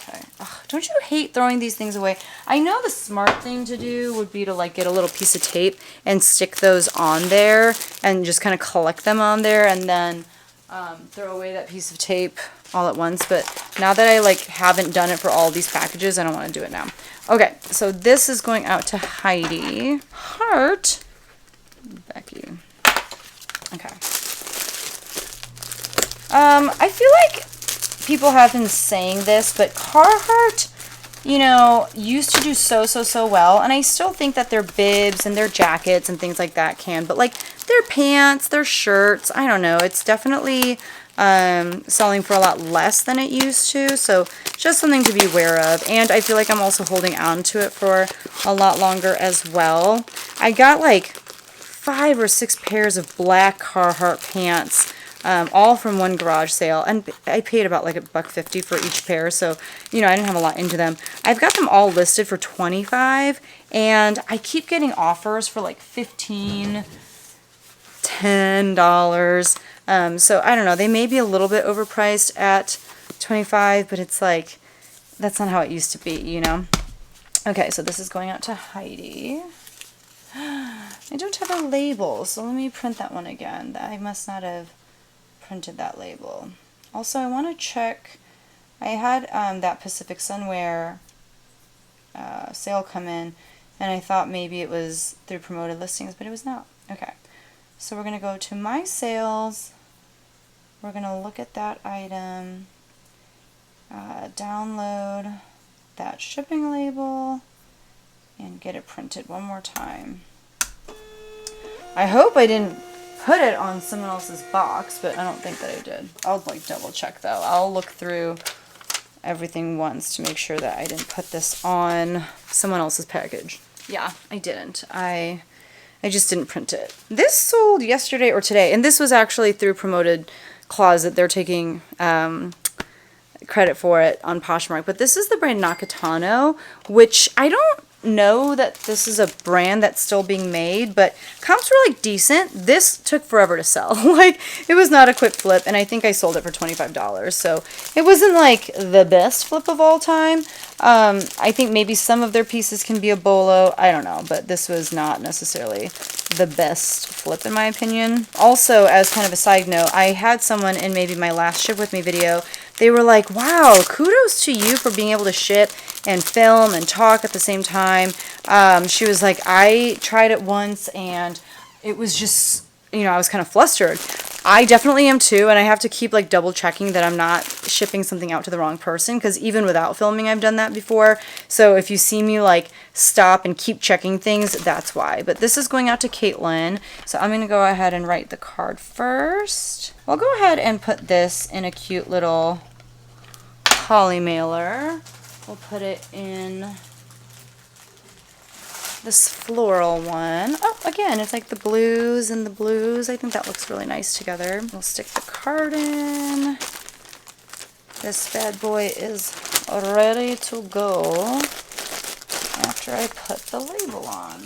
Okay. Ugh, don't you hate throwing these things away? I know the smart thing to do would be to like get a little piece of tape and stick those on there and just kind of collect them on there and then throw away that piece of tape all at once. But now that I like haven't done it for all these packages, I don't want to do it now. Okay, so this is going out to Heidi. Heart. Becky. Okay. I feel like people have been saying this, but Carhartt, you know, used to do so well, and I still think that their bibs and their jackets and things like that can, but like their pants, their shirts, I don't know, it's definitely selling for a lot less than it used to, so just something to be aware of. And I feel like I'm also holding on to it for a lot longer as well. I got like 5 or 6 pairs of black Carhartt pants, all from one garage sale, and I paid about like $1.50 for each pair, so you know I didn't have a lot into them. I've got them all listed for $25, and I keep getting offers for like $15, $10. So I don't know, they may be a little bit overpriced at $25, but it's like that's not how it used to be, you know. Okay, so this is going out to Heidi. I don't have a label, so let me print that one again. I must not have printed that label. Also, I want to check, I had that Pacific Sunwear sale come in, and I thought maybe it was through promoted listings, but it was not. Okay, so we're going to go to my sales, we're going to look at that item, Download that shipping label and get it printed one more time. I hope I didn't put it on someone else's box, but I don't think that I did. I'll like double check though. I'll look through everything once to make sure that I didn't put this on someone else's package. Yeah, I didn't. I just didn't print it. This sold yesterday or today, and this was actually through Promoted Closet. They're taking credit for it on Poshmark, but this is the brand Nakatano, which I don't know that this is a brand that's still being made, but comps were like decent. This took forever to sell. Like, it was not a quick flip, and I think I sold it for $25, so it wasn't like the best flip of all time. I think maybe some of their pieces can be a bolo, I don't know, but this was not necessarily the best flip in my opinion. Also, as kind of a side note, I had someone in maybe my last ship with me video, they were like, wow, kudos to you for being able to ship and film and talk at the same time. She was like, I tried it once and it was just, you know, I was kind of flustered. I definitely am too, and I have to keep like double checking that I'm not shipping something out to the wrong person, because even without filming I've done that before. So if you see me like stop and keep checking things, that's why. But this is going out to Caitlin, so I'm going to go ahead and write the card first. I'll go ahead and put this in a cute little poly mailer. We'll put it in this floral one. Oh, again, it's like the blues and the blues. I think that looks really nice together. We'll stick the card in. This bad boy is ready to go after I put the label on.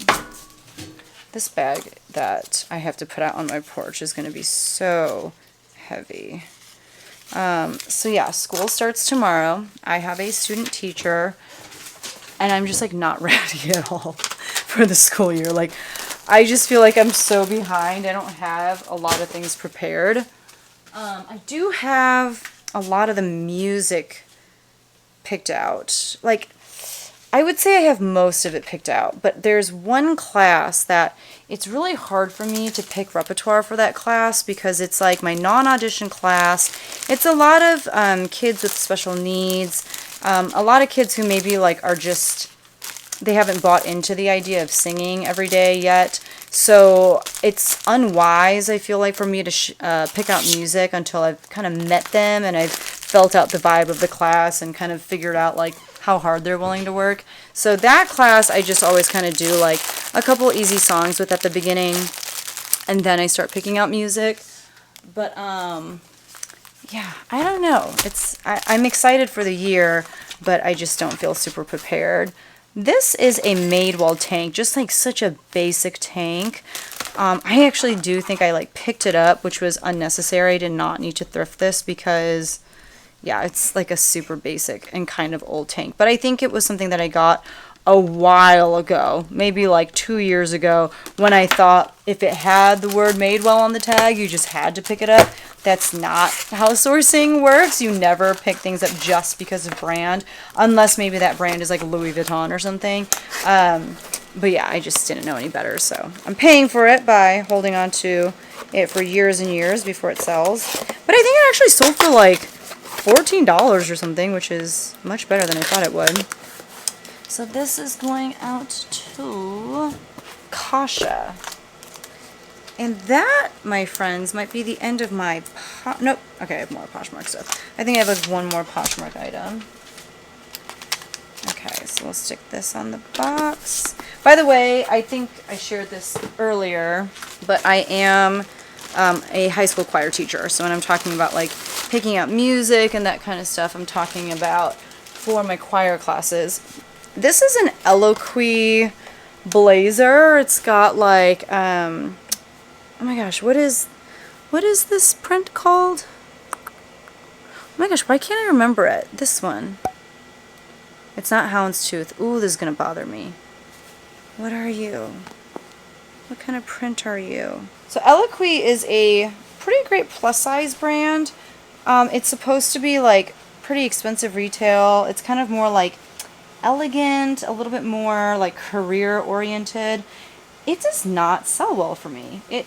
This bag that I have to put out on my porch is going to be so heavy. So yeah, school starts tomorrow. I have a student teacher, and I'm just like not ready at all for the school year. Like, I just feel like I'm so behind. I don't have a lot of things prepared. I do have a lot of the music picked out. Like, I would say I have most of it picked out, but there's one class that it's really hard for me to pick repertoire for that class, because it's like my non-audition class. It's a lot of kids with special needs, a lot of kids who maybe like are just, they haven't bought into the idea of singing every day yet. So it's unwise, I feel like, for me to pick out music until I've kind of met them and I've felt out the vibe of the class and kind of figured out like how hard they're willing to work. So that class I just always kind of do like a couple easy songs with at the beginning, and then I start picking out music. But yeah, I don't know. I'm excited for the year, but I just don't feel super prepared. This is a Madewell tank, just like such a basic tank. I actually do think I like picked it up, which was unnecessary. I did not need to thrift this because, yeah, it's like a super basic and kind of old tank. But I think it was something that I got a while ago, maybe like 2 years ago, when I thought if it had the word Madewell on the tag, you just had to pick it up. That's not how sourcing works. You never pick things up just because of brand, unless maybe that brand is like Louis Vuitton or something. But yeah, I just didn't know any better, so I'm paying for it by holding on to it for years and years before it sells. But I think it actually sold for like $14 or something, which is much better than I thought it would. So this is going out to Kasha. And that, my friends, might be the end of my... Nope. Okay, I have more Poshmark stuff. I think I have like one more Poshmark item. Okay, so we'll stick this on the box. By the way, I think I shared this earlier, but I am a high school choir teacher. So when I'm talking about like picking out music and that kind of stuff, I'm talking about for my choir classes. This is an Eloquii blazer. It's got like, oh my gosh, what is this print called? Oh my gosh, why can't I remember it? This one. It's not houndstooth. Ooh, this is gonna bother me. What are you? What kind of print are you? So Eloquii is a pretty great plus size brand. It's supposed to be like pretty expensive retail. It's kind of more like elegant, a little bit more like career oriented. It does not sell well for me. It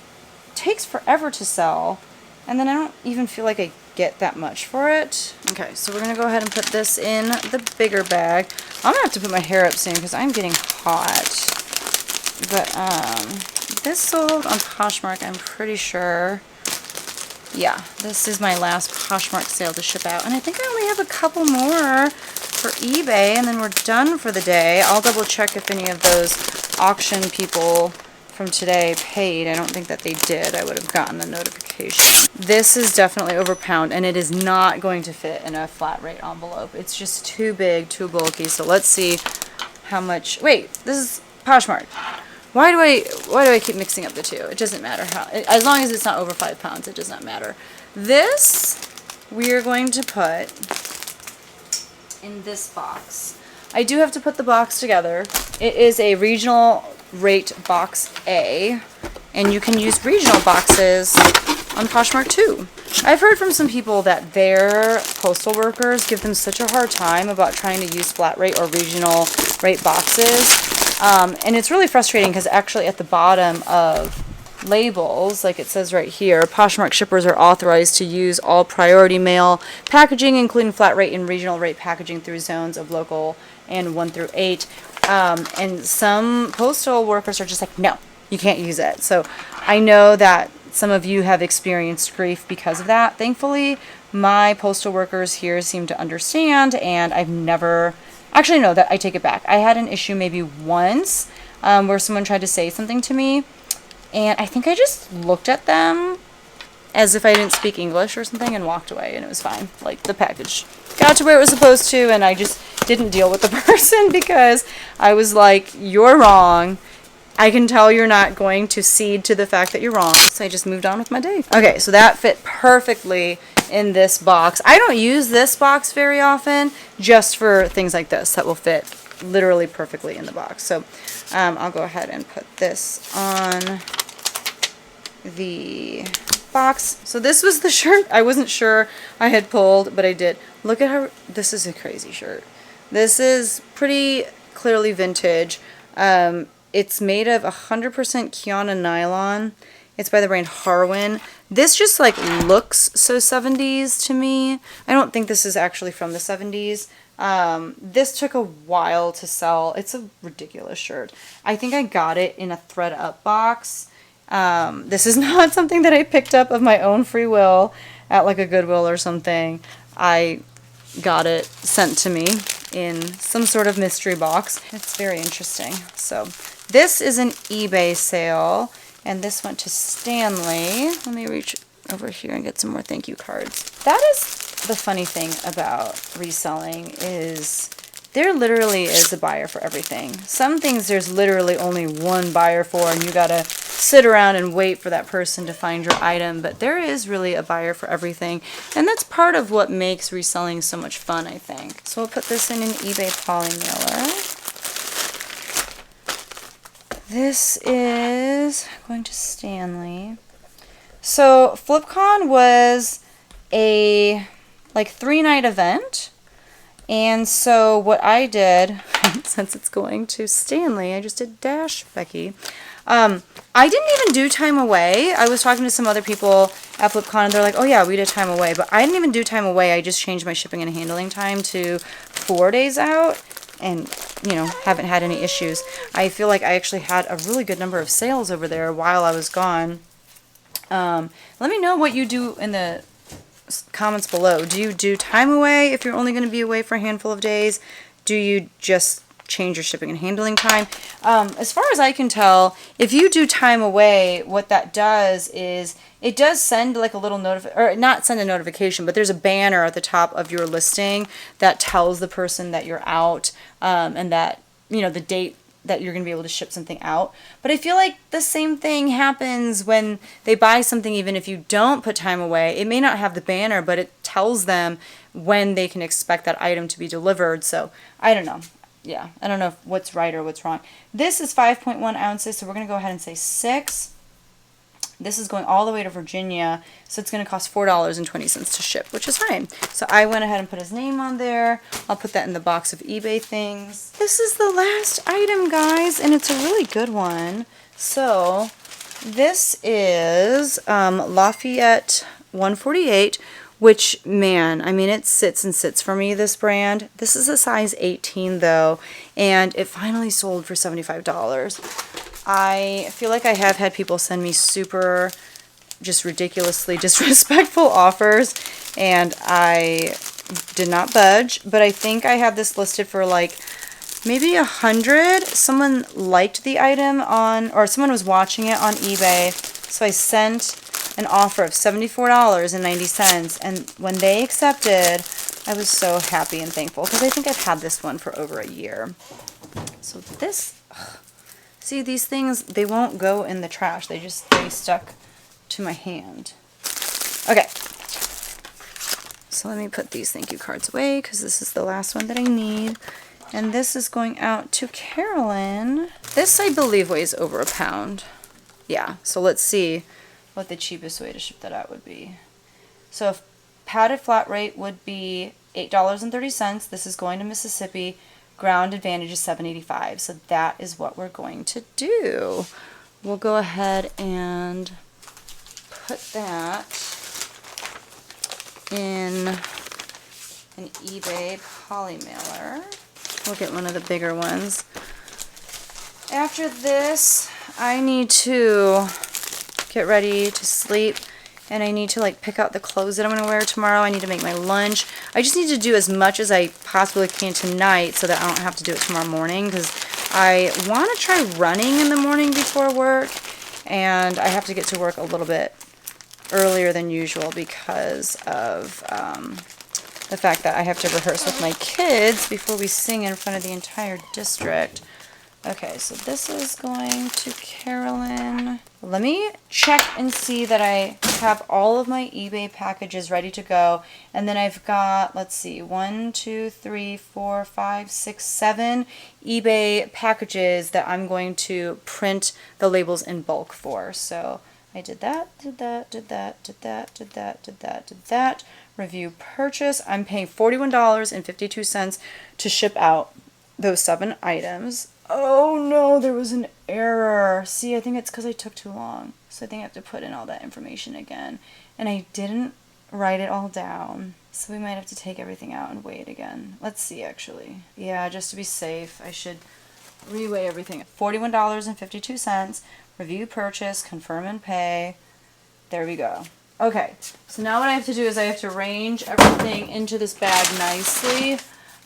takes forever to sell, and then I don't even feel like I get that much for it. Okay, so we're gonna go ahead and put this in the bigger bag. I'm gonna have to put my hair up soon because I'm getting hot. But this sold on Poshmark, I'm pretty sure. Yeah, this is my last Poshmark sale to ship out. And I think I only have a couple more for eBay, and then we're done for the day. I'll double check if any of those auction people from today paid. I don't think that they did. I would have gotten a notification. This is definitely over pound, and it is not going to fit in a flat rate envelope. It's just too big, too bulky. So let's see how much. Wait, this is Poshmark. Why do I keep mixing up the two? It doesn't matter how. As long as it's not over 5 pounds, it does not matter. This we are going to put in this box. I do have to put the box together. It is a regional rate box A, and you can use regional boxes on Poshmark too. I've heard from some people that their postal workers give them such a hard time about trying to use flat rate or regional rate boxes. And it's really frustrating because actually at the bottom of labels, like it says right here, Poshmark shippers are authorized to use all priority mail packaging, including flat rate and regional rate packaging through zones of local and 1 through 8. And some postal workers are just like, no, you can't use it. So I know that some of you have experienced grief because of that. Thankfully, my postal workers here seem to understand, and I've never... Actually, no, that I take it back. I had an issue maybe once where someone tried to say something to me, and I think I just looked at them as if I didn't speak English or something and walked away, and it was fine. Like, the package got to where it was supposed to, and I just didn't deal with the person because I was like, you're wrong. I can tell you're not going to cede to the fact that you're wrong. So I just moved on with my day. Okay, so that fit perfectly in this box. I don't use this box very often, just for things like this that will fit literally perfectly in the box. So I'll go ahead and put this on the box. So this was the shirt I wasn't sure I had pulled, but I did. Look at how, this is a crazy shirt. This is pretty clearly vintage. It's made of 100% Kiana nylon. It's by the brand Harwin. This just like looks so 70s to me. I don't think this is actually from the 70s. This took a while to sell. It's a ridiculous shirt. I think I got it in a ThredUp box. This is not something that I picked up of my own free will at like a Goodwill or something. I got it sent to me in some sort of mystery box. It's very interesting. So this is an eBay sale, and this went to Stanley. Let me reach over here and get some more thank you cards. That is the funny thing about reselling, is there literally is a buyer for everything. Some things there's literally only one buyer for, and you gotta sit around and wait for that person to find your item, but there is really a buyer for everything, and that's part of what makes reselling so much fun, I think. So we'll put this in an eBay poly mailer. This is going to Stanley. So FlipCon was a like 3-night event, and so what I did, since it's going to Stanley, I just did dash Becky. I didn't even do time away. I was talking to some other people at FlipCon, and they're like, oh yeah, we did time away, but I didn't even do time away. I just changed my shipping and handling time to 4 days out, and you know, haven't had any issues. I feel like I actually had a really good number of sales over there while I was gone. Let me know what you do in the comments below. Do you do time away if you're only going to be away for a handful of days? Do you just change your shipping and handling time? As far as I can tell, if you do time away, what that does is it does send like a little or not send a notification, but there's a banner at the top of your listing that tells the person that you're out, and that, you know, the date that you're going to be able to ship something out. But I feel like the same thing happens when they buy something. Even if you don't put time away, it may not have the banner, but it tells them when they can expect that item to be delivered. So I don't know. Yeah, I don't know what's right or what's wrong. This is 5.1 ounces, so we're going to go ahead and say 6. This is going all the way to Virginia, so it's going to cost $4.20 to ship, which is fine. So I went ahead and put his name on there. I'll put that in the box of eBay things. This is the last item, guys, and it's a really good one. So this is Lafayette 148 which, man, I mean, it sits and sits for me, this brand. This is a size 18 though, and it finally sold for $75. I feel like I have had people send me super just ridiculously disrespectful offers, and I did not budge, but I think I have this listed for like maybe 100. Someone liked the item on, or someone was watching it on eBay, so I sent an offer of $74.90, and when they accepted, I was so happy and thankful, because I think I've had this one for over a year. So this, see, these things, they won't go in the trash, they just stay stuck to my hand. Okay, so let me put these thank you cards away, because this is the last one that I need. And this is going out to Carolyn. This, I believe, weighs over a pound. Yeah, so let's see what the cheapest way to ship that out would be. So if padded flat rate would be $8.30. This is going to Mississippi. Ground advantage is $7.85. So that is what we're going to do. We'll go ahead and put that in an eBay poly mailer. We'll get one of the bigger ones. After this, I need to get ready to sleep, and I need to like pick out the clothes that I'm going to wear tomorrow. I need to make my lunch. I just need to do as much as I possibly can tonight so that I don't have to do it tomorrow morning, because I want to try running in the morning before work, and I have to get to work a little bit earlier than usual because of the fact that I have to rehearse with my kids before we sing in front of the entire district. Okay, so this is going to Carolyn. Let me check and see that I have all of my eBay packages ready to go. And then I've got, let's see, 1, 2, 3, 4, 5, 6, 7 eBay packages that I'm going to print the labels in bulk for. So I did that, did that, did that, did that, did that, did that, did that. Review purchase. I'm paying $41.52 to ship out those 7 items. Oh no, there was an error. See, I think it's because I took too long. So I think I have to put in all that information again. And I didn't write it all down. So we might have to take everything out and weigh it again. Let's see, actually. Yeah, just to be safe, I should reweigh everything. $41.52. Review purchase, confirm and pay. There we go. Okay, so now what I have to do is I have to arrange everything into this bag nicely.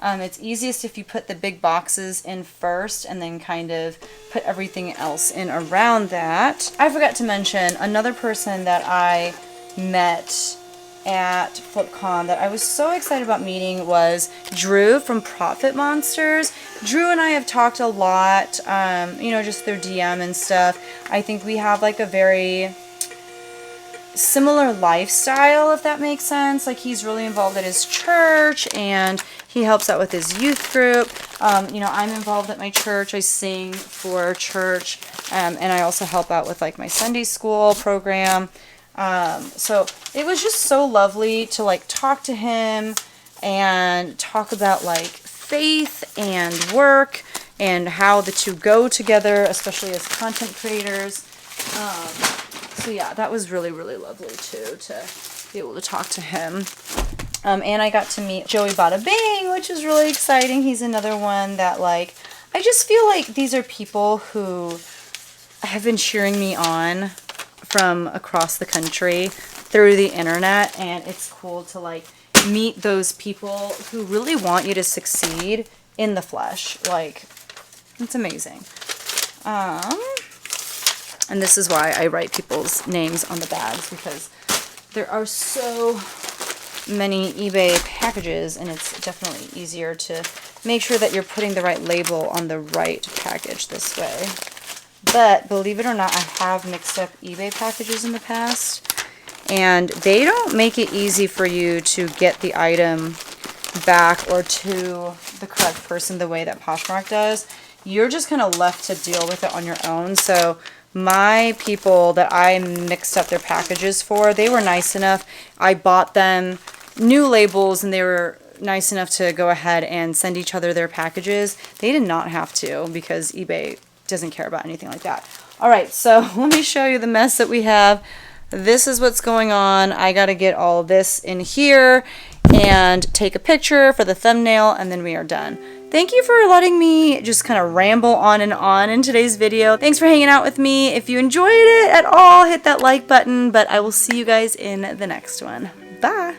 It's easiest if you put the big boxes in first and then kind of put everything else in around that. I forgot to mention another person that I met at FlipCon that I was so excited about meeting was Drew from Profit Monsters. Drew and I have talked a lot, you know, just through DM and stuff. I think we have like a very similar lifestyle, if that makes sense. Like, he's really involved at his church and he helps out with his youth group. You know, I'm involved at my church. I sing for church, and I also help out with like my Sunday school program. So it was just so lovely to like talk to him and talk about like faith and work and how the two go together, especially as content creators. So yeah, that was really, really lovely too, to be able to talk to him. And I got to meet Joey Bada Bing, which is really exciting. He's another one that, like, I just feel like these are people who have been cheering me on from across the country through the internet, and it's cool to like meet those people who really want you to succeed in the flesh. Like, it's amazing. And this is why I write people's names on the bags, because there are so many eBay packages, and it's definitely easier to make sure that you're putting the right label on the right package this way. But believe it or not, I have mixed up eBay packages in the past, and they don't make it easy for you to get the item back or to the correct person the way that Poshmark does. You're just kind of left to deal with it on your own. So my people that I mixed up their packages for, they were nice enough. I bought them new labels and they were nice enough to go ahead and send each other their packages. They did not have to, because eBay doesn't care about anything like that. Alright, so let me show you the mess that we have. this is what's going on. I got to get all this in here and take a picture for the thumbnail, and then we are done. Thank you for letting me just kind of ramble on and on in today's video. Thanks for hanging out with me. If you enjoyed it at all, hit that like button, but I will see you guys in the next one. Bye!